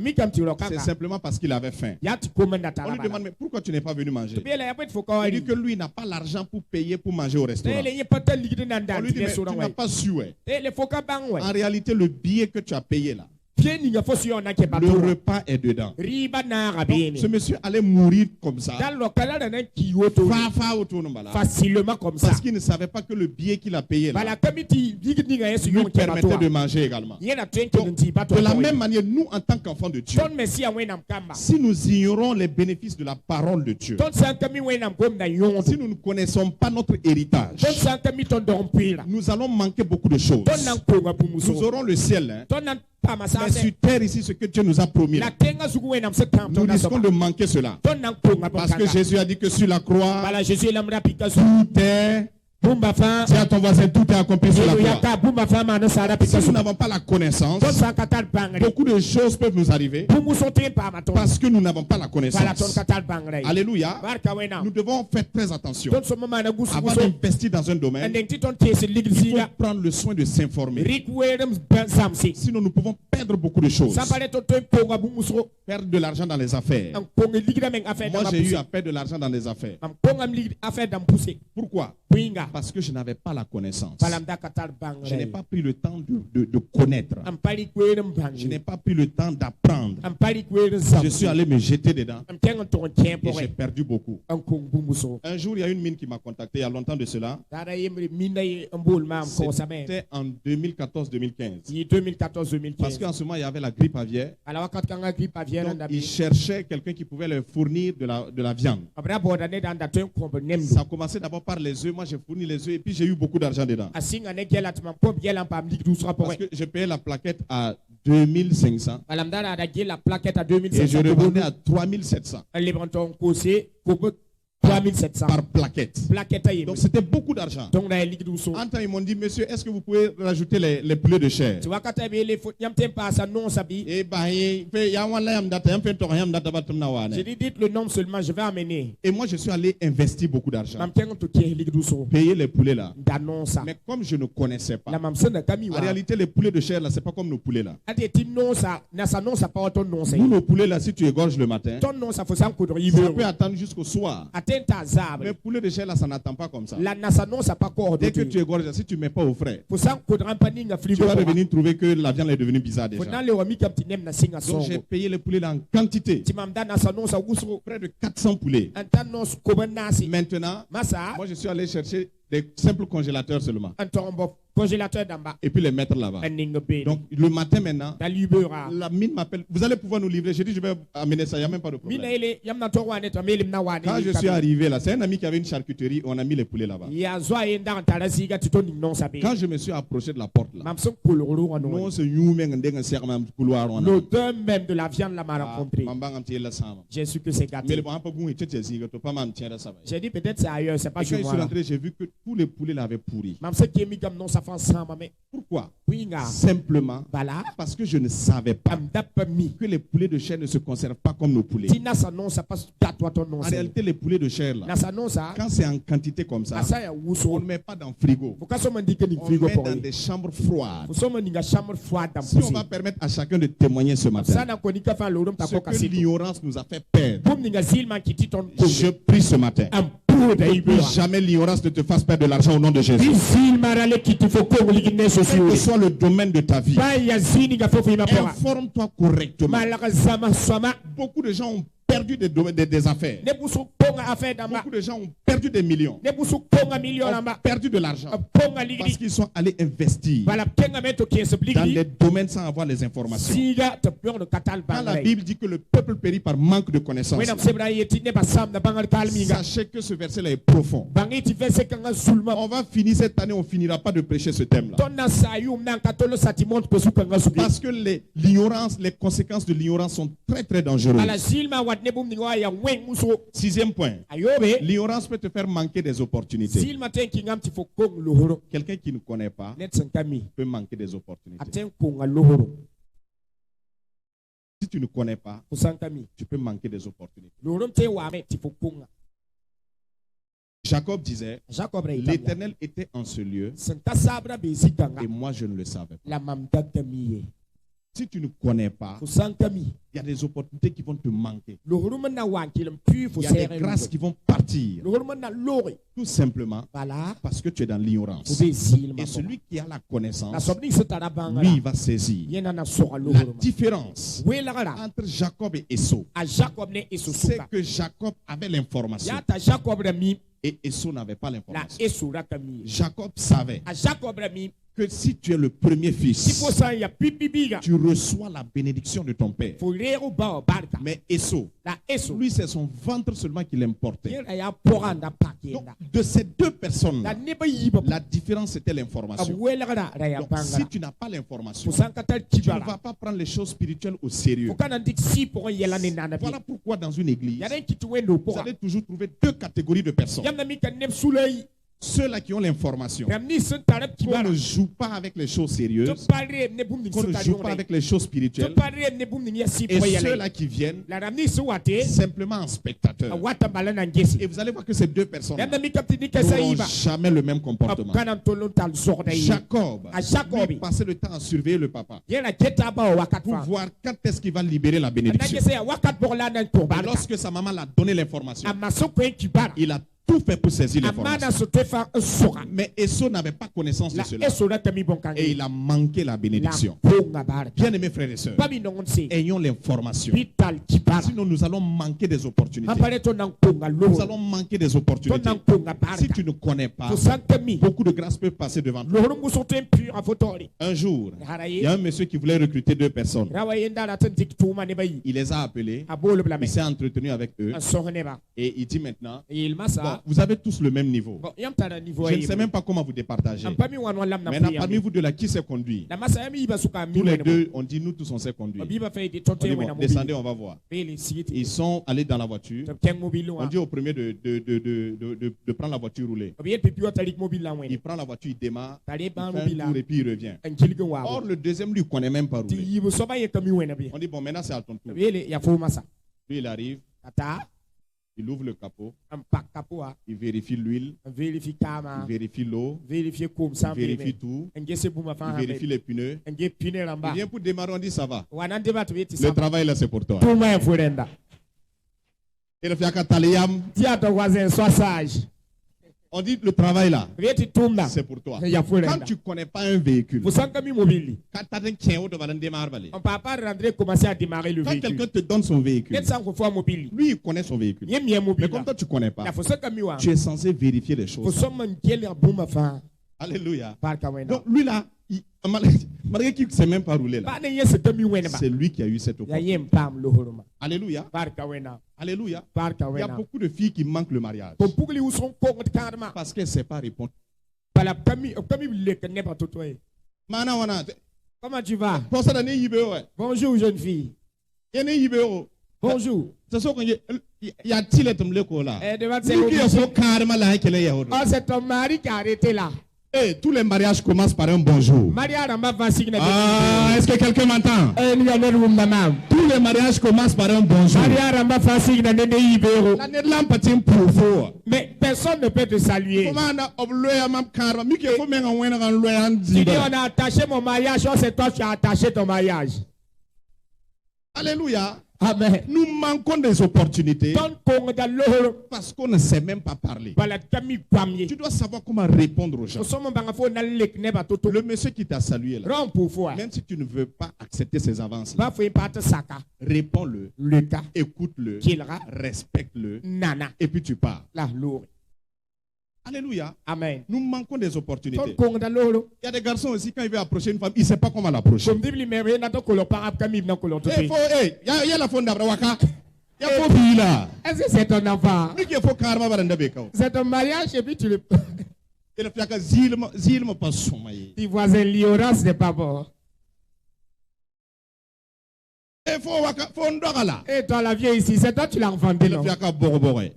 c'est simplement parce qu'il avait faim. On lui demande, mais pourquoi tu n'es pas venu manger? Il dit que lui n'a pas l'argent pour payer pour manger au restaurant. On lui dit, mais tu n'as pas su. En réalité, le billet que tu as payé là, le repas est dedans. Donc, ce monsieur allait mourir comme ça. Facilement comme ça. Parce qu'il ne savait pas que le billet qu'il a payé là, lui permettait de manger également. Donc, de la même manière, nous en tant qu'enfants de Dieu, si nous ignorons les bénéfices de la parole de Dieu, si nous ne connaissons pas notre héritage, nous allons manquer beaucoup de choses. Nous aurons le ciel, mais sur terre ici, ce que Dieu nous a promis, nous risquons de manquer cela. Parce que Jésus a dit que sur la croix, tout est... Dis à ton voisin, tout est accompli sur la croix. Si nous n'avons pas la connaissance, beaucoup de choses peuvent nous arriver parce que nous n'avons pas la connaissance. Alléluia. Nous devons faire très attention. Avant d'investir dans un domaine, il faut prendre le soin de s'informer. Sinon, nous pouvons perdre beaucoup de choses. Perdre de l'argent dans les affaires. Moi, j'ai eu à perdre de l'argent dans les affaires. Pourquoi? Parce que je n'avais pas la connaissance. Je n'ai pas pris le temps de connaître. Je n'ai pas pris le temps d'apprendre. Je suis allé me jeter dedans et j'ai perdu beaucoup. Un jour, il y a une mine qui m'a contacté il y a longtemps de cela. C'était en 2014-2015. Parce qu'en ce moment, il y avait la grippe aviaire. Donc, ils cherchaient quelqu'un qui pouvait leur fournir de la viande. Ça a commencé d'abord par les œufs. Moi, j'ai fourni les œufs et puis j'ai eu beaucoup d'argent dedans. Parce que je payais la plaquette à 2500 et je revendais à 3700. Par plaquette. Donc c'était beaucoup d'argent. En temps, ils m'ont dit, monsieur, est-ce que vous pouvez rajouter les poulets de chair? J'ai dit, dites le nom seulement, je vais amener. Et moi, je suis allé investir beaucoup d'argent. Payer les poulets là. Mais comme je ne connaissais pas, en réalité, les poulets de chair là, c'est pas comme nos poulets là. Nous, nos poulets là, si tu égorges le matin, ça peut attendre jusqu'au soir. Mais poulet de chair là, ça n'attend pas comme ça. Dès que tu égorges, si tu ne mets pas au frais, tu vas revenir trouver que la viande est devenue bizarre déjà. Donc j'ai payé le poulet en quantité. Près de 400 poulets. Maintenant, moi je suis allé chercher des simples congélateurs seulement. Et puis les mettre là-bas. Donc le matin maintenant, la mine m'appelle. Vous allez pouvoir nous livrer. J'ai dit je vais amener ça, il n'y a même pas de problème. Quand je suis arrivé là, c'est un ami qui avait une charcuterie, on a mis les poulets là-bas. Quand je me suis approché de la porte là, l'odeur même de la viande là m'a rencontré. J'ai su que c'est gâté. J'ai dit peut-être c'est ailleurs, c'est pas chez moi. J'ai vu que tous les poulets l'avaient pourri. Pourquoi? Simplement parce que je ne savais pas que les poulets de chair ne se conservent pas comme nos poulets. En réalité, les poulets de chair, là, quand c'est en quantité comme ça, on ne met pas dans le frigo. On met dans des chambres froides. Si on va permettre à chacun de témoigner ce matin, ce que l'ignorance nous a fait perdre, je prie ce matin. Que jamais l'ignorance ne te fasse perdre de l'argent au nom de Jésus. Quel que soit le domaine de ta vie, informe-toi correctement. Beaucoup de gens ont perdu des affaires. Beaucoup de gens ont perdu des millions. Ont perdu de l'argent. Parce qu'ils sont allés investir dans des domaines sans avoir les informations. Quand la Bible dit que le peuple périt par manque de connaissances, sachez que ce verset-là est profond. On va finir cette année, on ne finira pas de prêcher ce thème-là. Parce que l'ignorance, les conséquences de l'ignorance sont très très dangereuses. Sixième point. L'ignorance peut te faire manquer des opportunités. Quelqu'un qui ne connaît pas peut manquer des opportunités. Si tu ne connais pas, tu peux manquer des opportunités. Jacob disait, l'Éternel était en ce lieu et moi je ne le savais pas. Si tu ne connais pas, il y a des opportunités qui vont te manquer. Il y a des grâces qui vont partir. Tout simplement parce que tu es dans l'ignorance. Et celui qui a la connaissance, lui, il va saisir. La différence entre Jacob et Esau, c'est que Jacob avait l'information. Et Esau n'avait pas l'information. Jacob savait que si tu es le premier fils, tu reçois la bénédiction de ton père. Mais Esau, lui, c'est son ventre seulement qu'il importait. Donc, de ces deux personnes, la différence c'était l'information. Donc, si tu n'as pas l'information, tu ne vas pas prendre les choses spirituelles au sérieux. Voilà pourquoi dans une église, vous allez toujours trouver deux catégories de personnes. Ceux-là qui ont l'information, qu'on ne joue pas avec les choses sérieuses, qu'on ne joue pas avec les choses spirituelles, et ceux-là qui viennent simplement en spectateur. Et vous allez voir que ces deux personnes n'auront jamais le même comportement. Jacob, lui, passait le temps à surveiller le papa pour voir quand est-ce qu'il va libérer la bénédiction. Et lorsque sa maman l'a donné l'information, il a tout fait pour saisir l'information. Mais Esau n'avait pas connaissance de cela. Et il a manqué la bénédiction. Bien-aimés frères et sœurs, ayons l'information. Sinon nous allons manquer des opportunités. Nous allons manquer des opportunités. Si tu ne connais pas, beaucoup de grâces peuvent passer devant toi. Un jour, il y a un monsieur qui voulait recruter deux personnes. Il les a appelés. Il s'est entretenu avec eux. Et il dit maintenant, bon, vous avez tous le même niveau. Je ne sais même pas comment vous départagez. Maintenant, parmi vous de là, qui sait conduire? Tous les deux, on dit nous tous on sait conduire. On dit, bon, descendez, on va voir. Ils sont allés dans la voiture. On dit au premier de prendre la voiture roulée. Il prend la voiture, il démarre, il fait un tour et puis il revient. Or, le deuxième lui connaît même pas rouler. On dit bon, maintenant c'est à ton tour. Lui, il arrive. Il ouvre le capot, il vérifie l'huile, il vérifie l'eau, il vérifie tout, il vérifie les pneus. Il vient pour démarrer, on dit ça va. Le travail là c'est pour toi. Et le fiaka taliyam. Dis à ton voisin, sois sage. On dit le travail là, c'est pour toi. Quand tu ne connais pas un véhicule, quand on ne peut pas rentrer commencer à démarrer le véhicule. Quand quelqu'un te donne son véhicule, lui il connaît son véhicule. Mais comme toi tu ne connais pas, tu es censé vérifier les choses. Alléluia. Donc lui là, malgré qu'il ne sait même pas rouler là, c'est lui qui a eu cette opportunité. Alléluia. Alléluia. Il y a beaucoup de filles qui manquent le mariage parce qu'elles ne savent pas répondre. Comment tu vas? Bonjour jeune fille. Bonjour. Y a-t-il là? Oh, c'est ton mari qui a arrêté là. Hey, tous les mariages commencent par un bonjour. Est-ce que quelqu'un m'entend? Tous les mariages commencent par un bonjour. Mais personne ne peut te saluer. Tu dis on a attaché mon mariage, c'est toi qui as attaché ton mariage. Alléluia. Amen. Nous manquons des opportunités parce qu'on ne sait même pas parler. Tu dois savoir comment répondre aux gens. Le monsieur qui t'a salué là, même si tu ne veux pas accepter ses avances, réponds-le, écoute-le, respecte-le, et puis tu pars. Alléluia. Amen. Nous manquons des opportunités. Il y a des garçons aussi, quand ils veulent approcher une femme, ils ne savent pas comment l'approcher. Il y a la fonda brawaka. Il y a faux filles là. Est-ce que c'est ton enfant? C'est ton mariage et puis tu le... Et le fiaka zilma pas sommeil. Tu vois l'ignorance n'est pas bon. Et toi la vieille ici, c'est toi tu l'as enfanté, non? Dis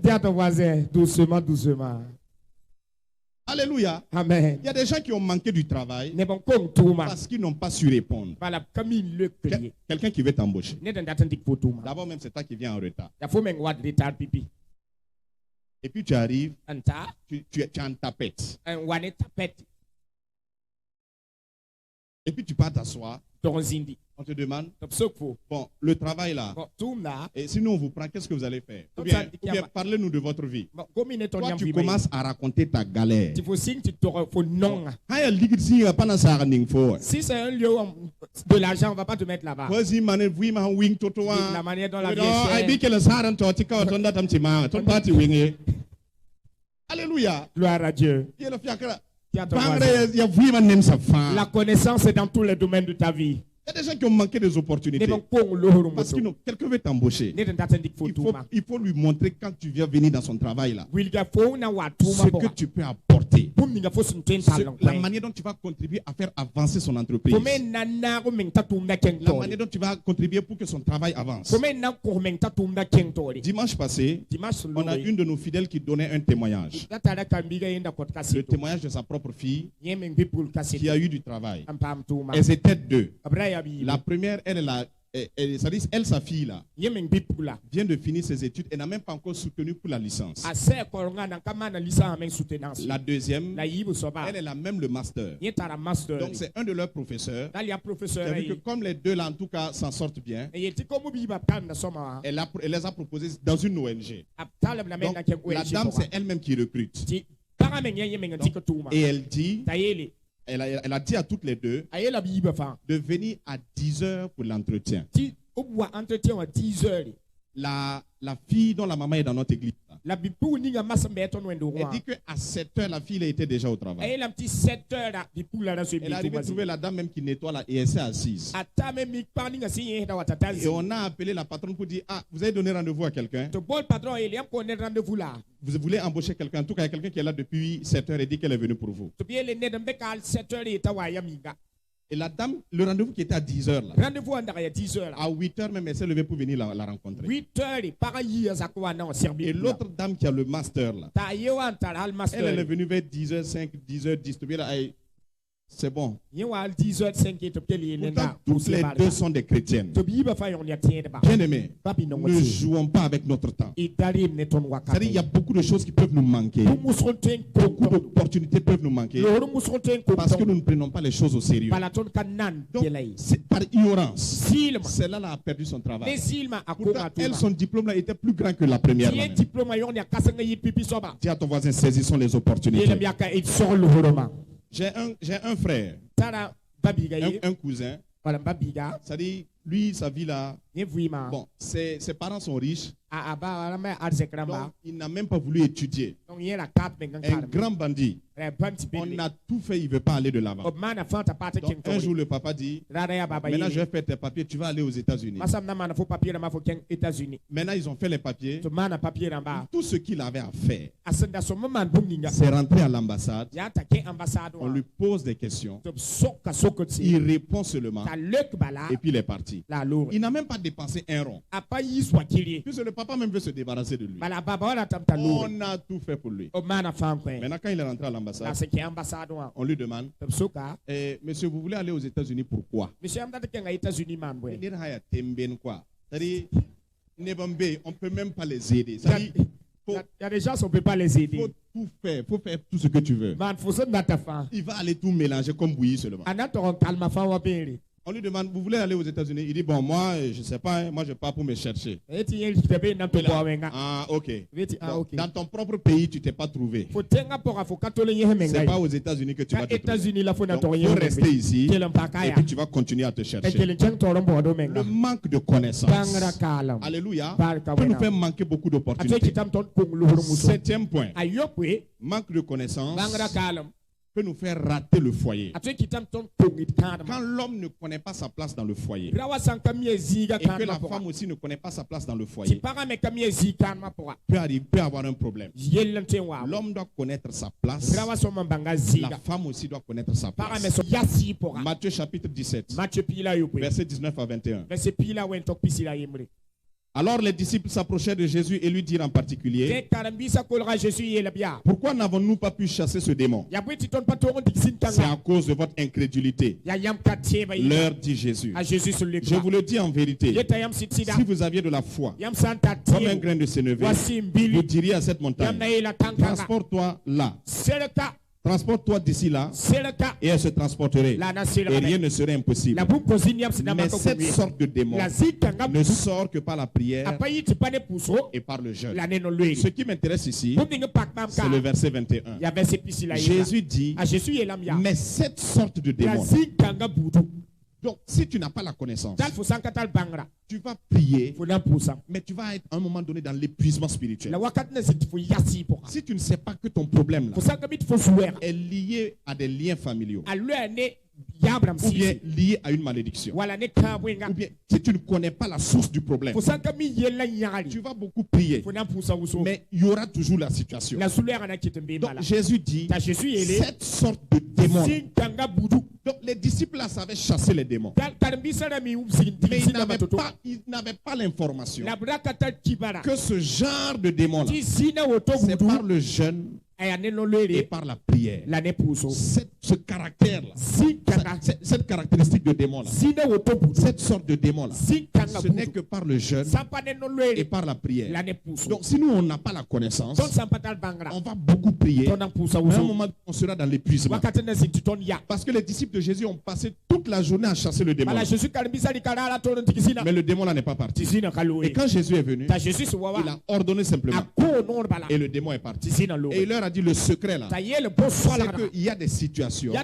à ton voisin, doucement, doucement. Alléluia. Amen. Il y a des gens qui ont manqué du travail parce qu'ils n'ont pas su répondre. Quelqu'un qui veut t'embaucher. D'abord même c'est toi qui viens en retard. Et puis tu arrives, tu es en tapette. Et puis tu pars t'asseoir. On te demande, bon, le travail là, et sinon on vous prend, qu'est-ce que vous allez faire? Ou bien parlez-nous de votre vie. Toi, tu commences à raconter ta galère. Si c'est un lieu de l'argent, on ne va pas te mettre là-bas. La manière dont la vie est. Alléluia. Gloire à Dieu. La connaissance est dans tous les domaines de ta vie. Il y a des gens qui ont manqué des opportunités. Parce que quelqu'un veut t'embaucher. Il faut lui montrer quand tu viens venir dans son travail là. Ce que tu peux apporter. La manière dont tu vas contribuer à faire avancer son entreprise. La manière dont tu vas contribuer pour que son travail avance. Dimanche passé, on a une de nos fidèles qui donnait un témoignage. Le témoignage de sa propre fille qui a eu du travail. Elles étaient deux. La première, elle, sa fille là, vient de finir ses études et n'a même pas encore soutenu pour la licence. La deuxième, elle a même le master. Donc c'est un de leurs professeurs qui a vu que comme les deux là en tout cas s'en sortent bien, elle les a proposés dans une ONG. Donc la dame c'est elle-même qui recrute. Donc, et elle dit, elle a dit à toutes les deux de venir à 10h pour l'entretien. La fille dont la maman est dans notre église. Elle dit qu'à 7h, la fille était déjà au travail. Elle est arrivée à trouver la dame même qui nettoie là et elle s'est assise. Et on a appelé la patronne pour dire, ah, vous avez donné rendez-vous à quelqu'un? Vous voulez embaucher quelqu'un? En tout cas, il y a quelqu'un qui est là depuis 7h et dit qu'elle est venue pour vous. Et la dame, le rendez-vous qui était à 10h là. À 8h même, elle s'est levée pour venir la rencontrer. Et l'autre dame qui a le master là. Elle est venue vers 10h05, 10h10. C'est bon. Pourtant, toutes les deux sont des chrétiennes. Bien aimés, ne jouons pas avec notre temps. C'est-à-dire, il y a beaucoup de choses qui peuvent nous manquer. Beaucoup d'opportunités peuvent nous manquer parce que nous ne prenons pas les choses au sérieux. Donc, c'est par ignorance. Celle-là a perdu son travail. Pourtant, elle, son diplôme était plus grand que la première. Dis à ton voisin, saisissons les opportunités. J'ai un frère, un cousin. C'est-à-dire, lui, sa vie là, bon, ses parents sont riches. Donc, il n'a même pas voulu étudier. Un grand bandit. On a tout fait, il ne veut pas aller de l'avant. Donc, un jour, le papa dit, maintenant je vais faire tes papiers, tu vas aller aux États-Unis. Maintenant, ils ont fait les papiers. Tout ce qu'il avait à faire, c'est rentrer à l'ambassade. On lui pose des questions. Il répond seulement. Et puis il est parti. Il n'a même pas dépensé un rond. Puisque le papa même veut se débarrasser de lui. On a tout fait pour lui. Maintenant, quand il est rentré à l'ambassade, on lui demande, monsieur, vous voulez aller aux États-Unis, pourquoi? C'est-à-dire, on ne peut même pas les aider. Il y a des gens, on ne peut pas les aider. Il faut faire tout ce que tu veux. Il va aller tout mélanger comme bouilli seulement. On lui demande, vous voulez aller aux États-Unis? Il dit, bon, moi, je ne sais pas, moi, je pars pour me chercher. Ah, ok. Dans ton propre pays, tu ne t'es pas trouvé. Ce n'est pas aux États-Unis que tu vas te trouver. Donc, il faut rester ici et puis tu vas continuer à te chercher. Le manque de connaissances, alléluia, peut nous faire manquer beaucoup d'opportunités. 7e point, manque de connaissances peut nous faire rater le foyer. Quand l'homme ne connaît pas sa place dans le foyer, et que la femme aussi ne connaît pas sa place dans le foyer, peut avoir un problème. L'homme doit connaître sa place, la femme aussi doit connaître sa place. Matthieu chapitre 17, verset 19 à 21. Alors les disciples s'approchèrent de Jésus et lui dirent en particulier, pourquoi n'avons-nous pas pu chasser ce démon? C'est à cause de votre incrédulité. Leur dit Jésus, je vous le dis en vérité, si vous aviez de la foi comme un grain de sénévé, vous diriez à cette montagne, transporte-toi là. Transporte-toi d'ici là et elle se transporterait et rien ne serait impossible. Mais cette sorte de démon ne sort que par la prière et par le jeûne. Ce qui m'intéresse ici, c'est le verset 21. Jésus dit, mais cette sorte de démon. Donc, si tu n'as pas la connaissance, tu vas prier, mais tu vas être à un moment donné dans l'épuisement spirituel. Si tu ne sais pas que ton problème là, est lié à des liens familiaux, ou bien lié à une malédiction, ou bien si tu ne connais pas la source du problème, tu vas beaucoup prier, mais il y aura toujours la situation. Donc Jésus dit, cette sorte de démon. Donc les disciples là savaient chasser les démons, mais ils n'avaient pas l'information que ce genre de démon là, c'est par le jeûne et par la prière. Ce caractère là, cette caractéristique de démon là, cette sorte de démon là, ce n'est que par le jeûne et par la prière. Donc si nous on n'a pas la connaissance, on va beaucoup prier, mais à un moment on sera dans l'épuisement. Parce que les disciples de Jésus ont passé toute la journée à chasser le démon, mais le démon là n'est pas parti. Et quand Jésus est venu, il a ordonné simplement et le démon est parti. Et il leur a dit le secret là, c'est qu'il y a des situations, tant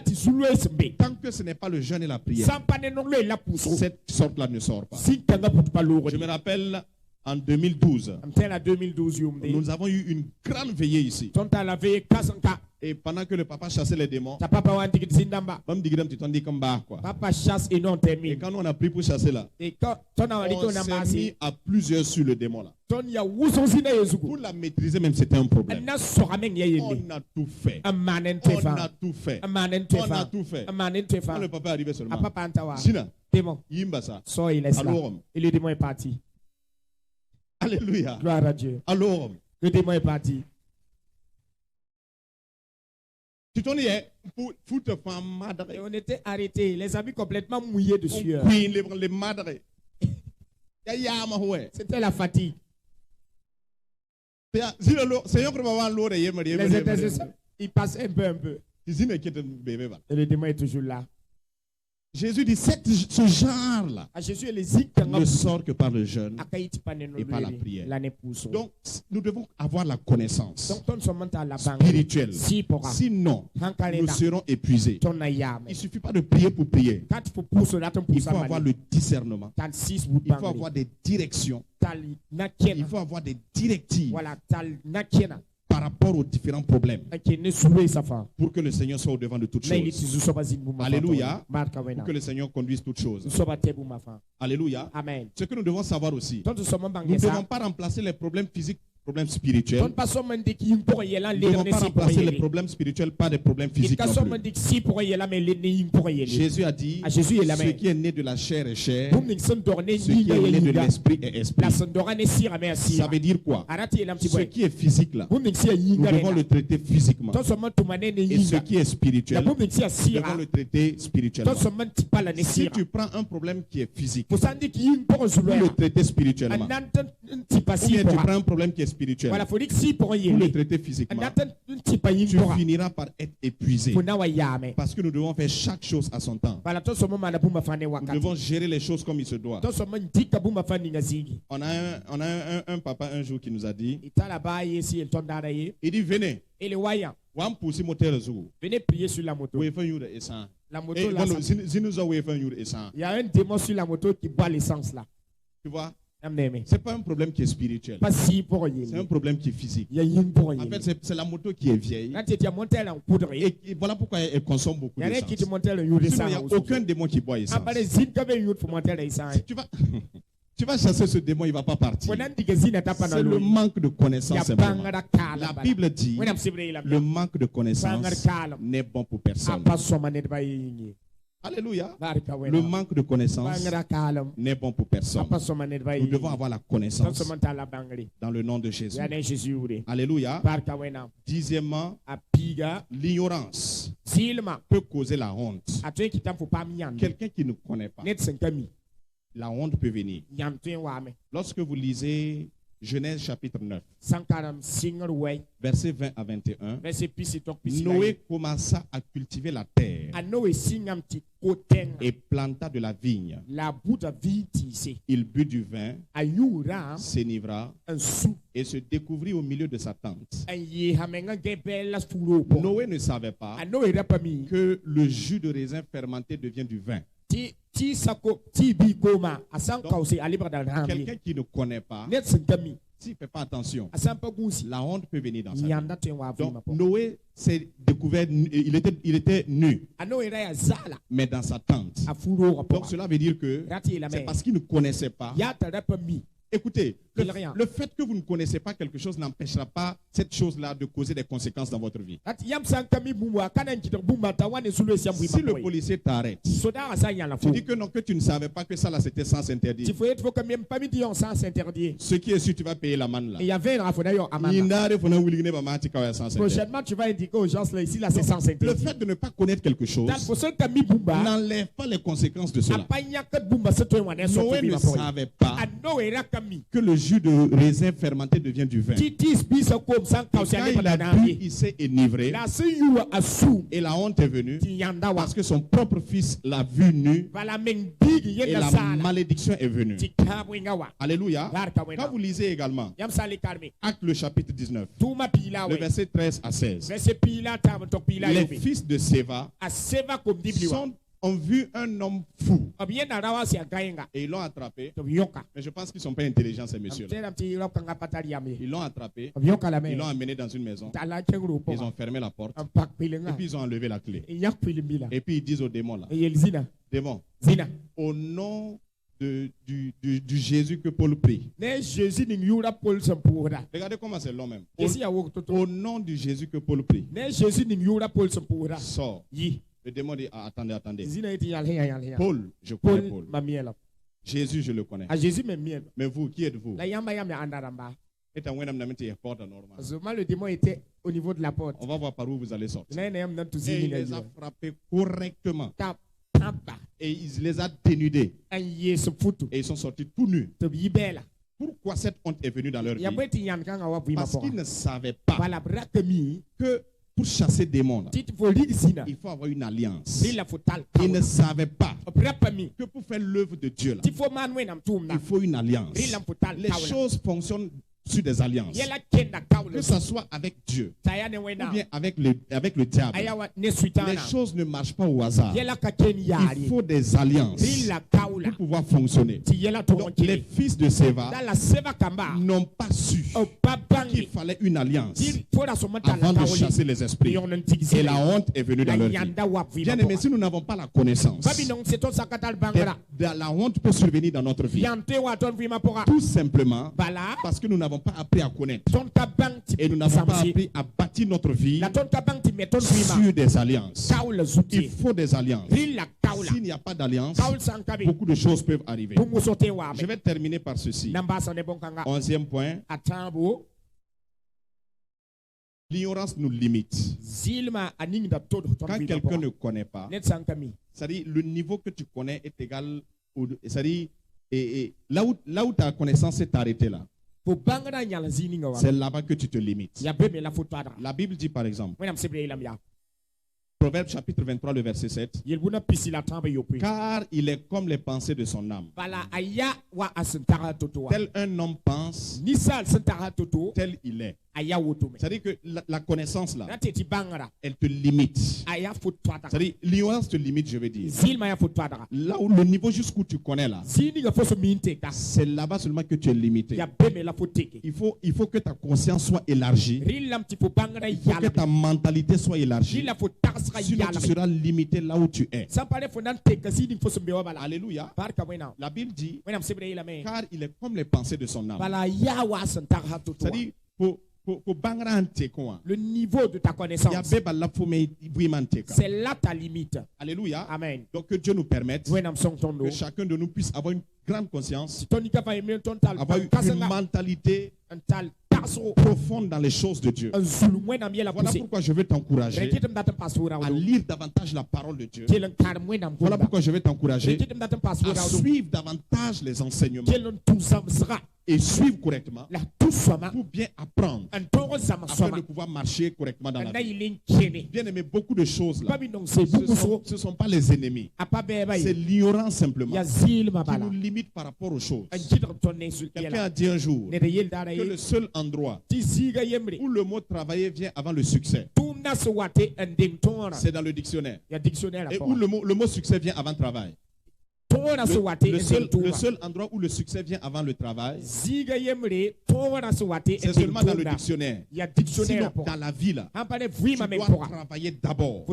que ce n'est pas le jeûne et la prière, cette sorte là ne sort pas. Je me rappelle en 2012, nous avons eu une grande veillée ici. Et pendant que le papa chassait les démons, papa chasse et non termine. Et quand on a pris pour chasser là, on s'est mis à plusieurs sur le démon là. Pour la maîtriser même c'était un problème. On a tout fait. On a tout fait. On a tout fait. Quand le papa est arrivé seulement, Sina, Yimba ça. Alors, et le démon est parti. Alléluia. Gloire à Dieu. Alors, le démon est parti. Et on était arrêtés, les habits complètement mouillés de sueur. C'était la fatigue. Les intercesseurs, ils passaient un peu. Et le démon est toujours là. Jésus dit, ce genre-là ne sort que par le jeûne et par la prière. Donc, nous devons avoir la connaissance spirituelle. Sinon, nous serons épuisés. Il ne suffit pas de prier pour prier. Il faut avoir le discernement. Il faut avoir des directions. Il faut avoir des directives par rapport aux différents problèmes pour que le Seigneur soit au devant de toutes choses. Alléluia. Pour que le Seigneur conduise toutes choses. Alléluia. Amen. Ce que nous devons savoir aussi, nous ne devons pas remplacer les problèmes physiques, problèmes spirituels. Nous ne devons pas remplacer les problèmes spirituels par des problèmes physiques non plus. Jésus a dit, ce qui est né de la chair est chair, ce qui est né de l'esprit est esprit. Ça veut dire quoi? Ce qui est physique là, nous devons le traiter physiquement. Et ce qui est spirituel, nous devons le traiter spirituellement. Si tu prends un problème qui est physique, vous le traitez spirituellement. Ou bien tu prends un problème qui est spirituel, vous le traitez physiquement, tu finiras par être épuisé. Parce que nous devons faire chaque chose à son temps. Nous devons gérer les choses comme il se doit. On a un papa un jour qui nous a dit, il dit, venez. Venez prier sur la moto. La moto là, il y a un démon sur la moto qui boit l'essence là. Tu vois? C'est pas un problème qui est spirituel. C'est un problème qui est physique. En fait, c'est la moto qui est vieille. Et voilà pourquoi elle consomme beaucoup d'essence. Il n'y a aucun démon qui boit essence. Tu vas chasser ce démon, il ne va pas partir. C'est le manque de connaissance. La Bible dit, le manque de connaissance n'est bon pour personne. Alléluia. Le manque de connaissance n'est bon pour personne. Nous devons avoir la connaissance dans le nom de Jésus. Alléluia. Dixièmement, l'ignorance peut causer la honte. Quelqu'un qui ne connaît pas, la honte peut venir. Lorsque vous lisez Genèse chapitre 9, versets 20 à 21, Noé commença à cultiver la terre et planta de la vigne. Il but du vin, s'enivra et se découvrit au milieu de sa tente. Noé ne savait pas que le jus de raisin fermenté devient du vin. Donc, quelqu'un qui ne connaît pas, s'il ne fait pas attention, la honte peut venir dans sa vie. Donc, Noé s'est découvert, il était nu, mais dans sa tente. Donc, cela veut dire que c'est parce qu'il ne connaissait pas. Écoutez, le fait que vous ne connaissez pas quelque chose n'empêchera pas cette chose-là de causer des conséquences dans votre vie. Si le policier t'arrête, tu dis que non, que tu ne savais pas que ça là c'était sans interdit. Ce qui est sûr, tu vas payer l'amende là. Prochainement, tu vas indiquer aux gens ici là c'est sans interdit. Le fait de ne pas connaître quelque chose n'enlève pas les conséquences de cela. Noé ne savait pas que le jus de raisin fermenté devient du vin. Quand il a bu, il s'est enivré et la honte est venue parce que son propre fils l'a vu nu et la malédiction est venue. Alléluia. Quand vous lisez également Actes le chapitre 19, le verset 13 à 16, les fils de Séva ont vu un homme fou et ils l'ont attrapé. Mais je pense qu'ils ne sont pas intelligents, ces messieurs-là. Ils l'ont attrapé, ils l'ont amené dans une maison, ils ont fermé la porte et puis ils ont enlevé la clé. Et puis ils disent au démon là, démon, au nom du Jésus que Paul prie. Regardez comment c'est long même. Au nom du Jésus que Paul prie. Sors. Le démon dit, attendez. Paul, je connais Paul. Jésus, je le connais. Mais vous, qui êtes-vous? Le démon était au niveau de la porte. On va voir par où vous allez sortir. Et il les a frappés correctement. Et il les a dénudés. Et ils sont sortis tout nus. Pourquoi cette honte est venue dans leur vie? Parce qu'ils ne savaient pas que pour chasser des démons, il faut avoir une alliance. Ils ne savaient pas que pour faire l'œuvre de Dieu, il faut une alliance. Les choses fonctionnent sur des alliances. Que ce soit avec Dieu ou bien avec le diable. Les choses ne marchent pas au hasard. Il faut des alliances pour pouvoir fonctionner. Donc, les fils de Séva n'ont pas su qu'il fallait une alliance avant de chasser les esprits. Et la honte est venue dans leur vie. Bien aimé, si nous n'avons pas la connaissance, la honte peut survenir dans notre vie. Tout simplement parce que nous n'avons pas appris à connaître. Et nous n'avons pas appris à bâtir notre vie sur des alliances. Il faut des alliances. S'il n'y a pas d'alliance, beaucoup de choses peuvent arriver. Je vais terminer par ceci. 11e point. L'ignorance nous limite. Quand quelqu'un ne connaît pas, c'est-à-dire le niveau que tu connais est égal au... C'est-à-dire là où ta connaissance est arrêtée là, c'est là-bas que tu te limites. La Bible dit par exemple, Proverbe chapitre 23, le verset 7, car il est comme les pensées de son âme. Tel un homme pense, tel il est. C'est-à-dire que la connaissance là, elle te limite. C'est-à-dire l'ignorance te limite, je veux dire. Là où le niveau jusqu'où tu connais là, c'est là-bas seulement que tu es limité. Il faut que ta conscience soit élargie. Il faut que ta mentalité soit élargie. Sinon tu seras limité là où tu es. Alléluia. La Bible dit, car il est comme les pensées de son âme. C'est-à-dire, le niveau de ta connaissance, c'est là ta limite. Alléluia. Amen. Donc que Dieu nous permette que chacun de nous puisse avoir une grande conscience, avoir une mentalité profonde dans les choses de Dieu. Voilà pourquoi je veux t'encourager à lire davantage la parole de Dieu. Voilà pourquoi je veux t'encourager à suivre davantage les enseignements et suivre correctement pour bien apprendre afin de pouvoir marcher correctement dans la vie. Bien aimé, beaucoup de choses là, ce ne sont pas les ennemis, c'est l'ignorance simplement qui nous limite par rapport aux choses. Quelqu'un a dit un jour que le seul endroit où le mot travailler vient avant le succès, c'est dans le dictionnaire. Et où le mot succès vient avant travail. Le seul endroit où le succès vient avant le travail, c'est seulement dans le dictionnaire. Sinon, dans la vie, là, tu dois travailler d'abord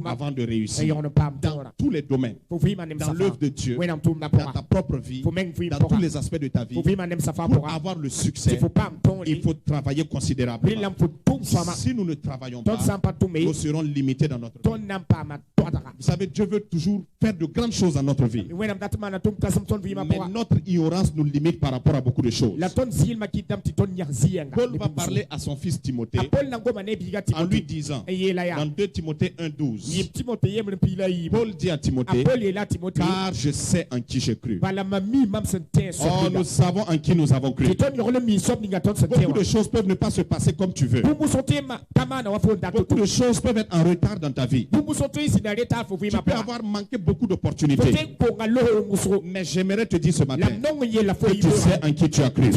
avant de réussir. Dans tous les domaines, dans l'œuvre de Dieu, dans ta propre vie, dans tous les aspects de ta vie, pour avoir le succès, il faut travailler considérablement. Si nous ne travaillons pas, nous serons limités dans notre vie. Vous savez, Dieu veut toujours faire de grandes choses dans notre vie. Mais notre ignorance nous limite par rapport à beaucoup de choses. Paul va parler à son fils Timothée en lui disant, dans 2 Timothée 1,12, Paul dit à Timothée, car je sais en qui j'ai cru. Oh, nous savons en qui nous avons cru. Beaucoup de choses peuvent ne pas se passer comme tu veux. Beaucoup de choses peuvent être en retard dans ta vie. Tu peux avoir manqué beaucoup d'opportunités. Mais j'aimerais te dire ce matin que tu sais en qui tu as cru.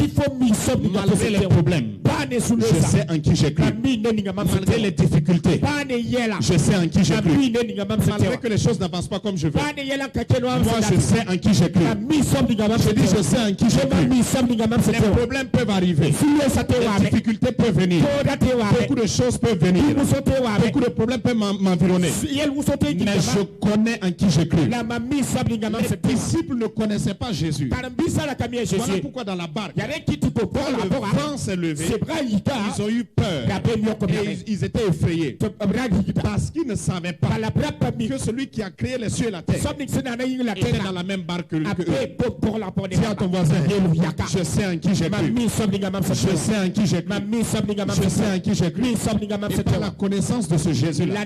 Malgré les problèmes, je sais en qui j'ai cru. Malgré les difficultés, je sais en qui j'ai cru. Malgré que les choses n'avancent pas comme je veux, moi je sais en qui j'ai cru. Je dis je sais en qui j'ai cru. Les problèmes peuvent arriver. Les difficultés peuvent venir. Beaucoup de choses peuvent venir. Beaucoup de problèmes peuvent m'environner. Mais je connais en qui j'ai cru. Les disciples ne connaissaient pas Jésus. Voilà pourquoi dans la barque, quand le vent s'est levé, ils ont eu peur. Et ils étaient effrayés. Parce qu'ils ne savaient pas que celui qui a créé les cieux et la terre était dans la même barque que eux. Dis à ton voisin, je sais en qui j'ai cru. Je sais en qui j'ai cru. Je sais en qui j'ai cru. Et par la connaissance de ce Jésus-là,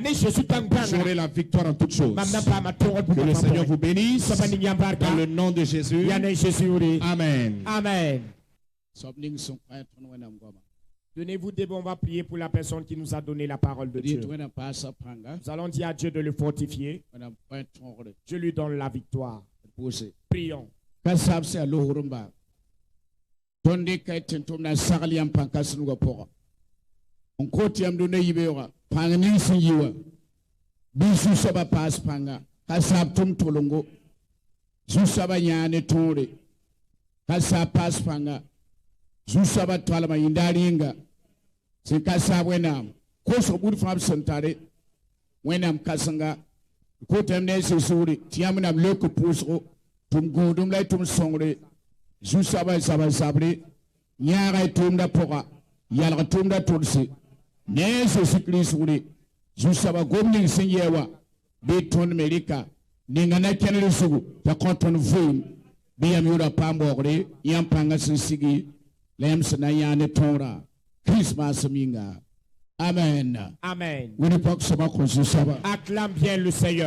j'aurai la victoire en toutes choses. Que le Seigneur vous bénisse. Dans le nom de Jésus. Amen. Amen. Tenez-vous debout, on va prier pour la personne qui nous a donné la parole de Dieu. Nous allons dire à Dieu de le fortifier. Je lui donne la victoire. Prions. Bisu saba pas panga kasab tum tolongo zusaba nyane tore kasab pas panga zusaba twala ma indaringa se kasab wenam ko so bur fam santare wenam kasanga ko temne se suri tiamna leko pusro tum godum lay tum songre zusaba saba sabre nyaara tum da poka yalga tum da torsi ne se sikri suri Jusaba gomning sinyewa beton Amerika ningana kenele sugu ta konton vum biyam yura pambogre yam panga sigi lems na yane tora Christmas minga. Amen. Amen. Acclame bien le Seigneur.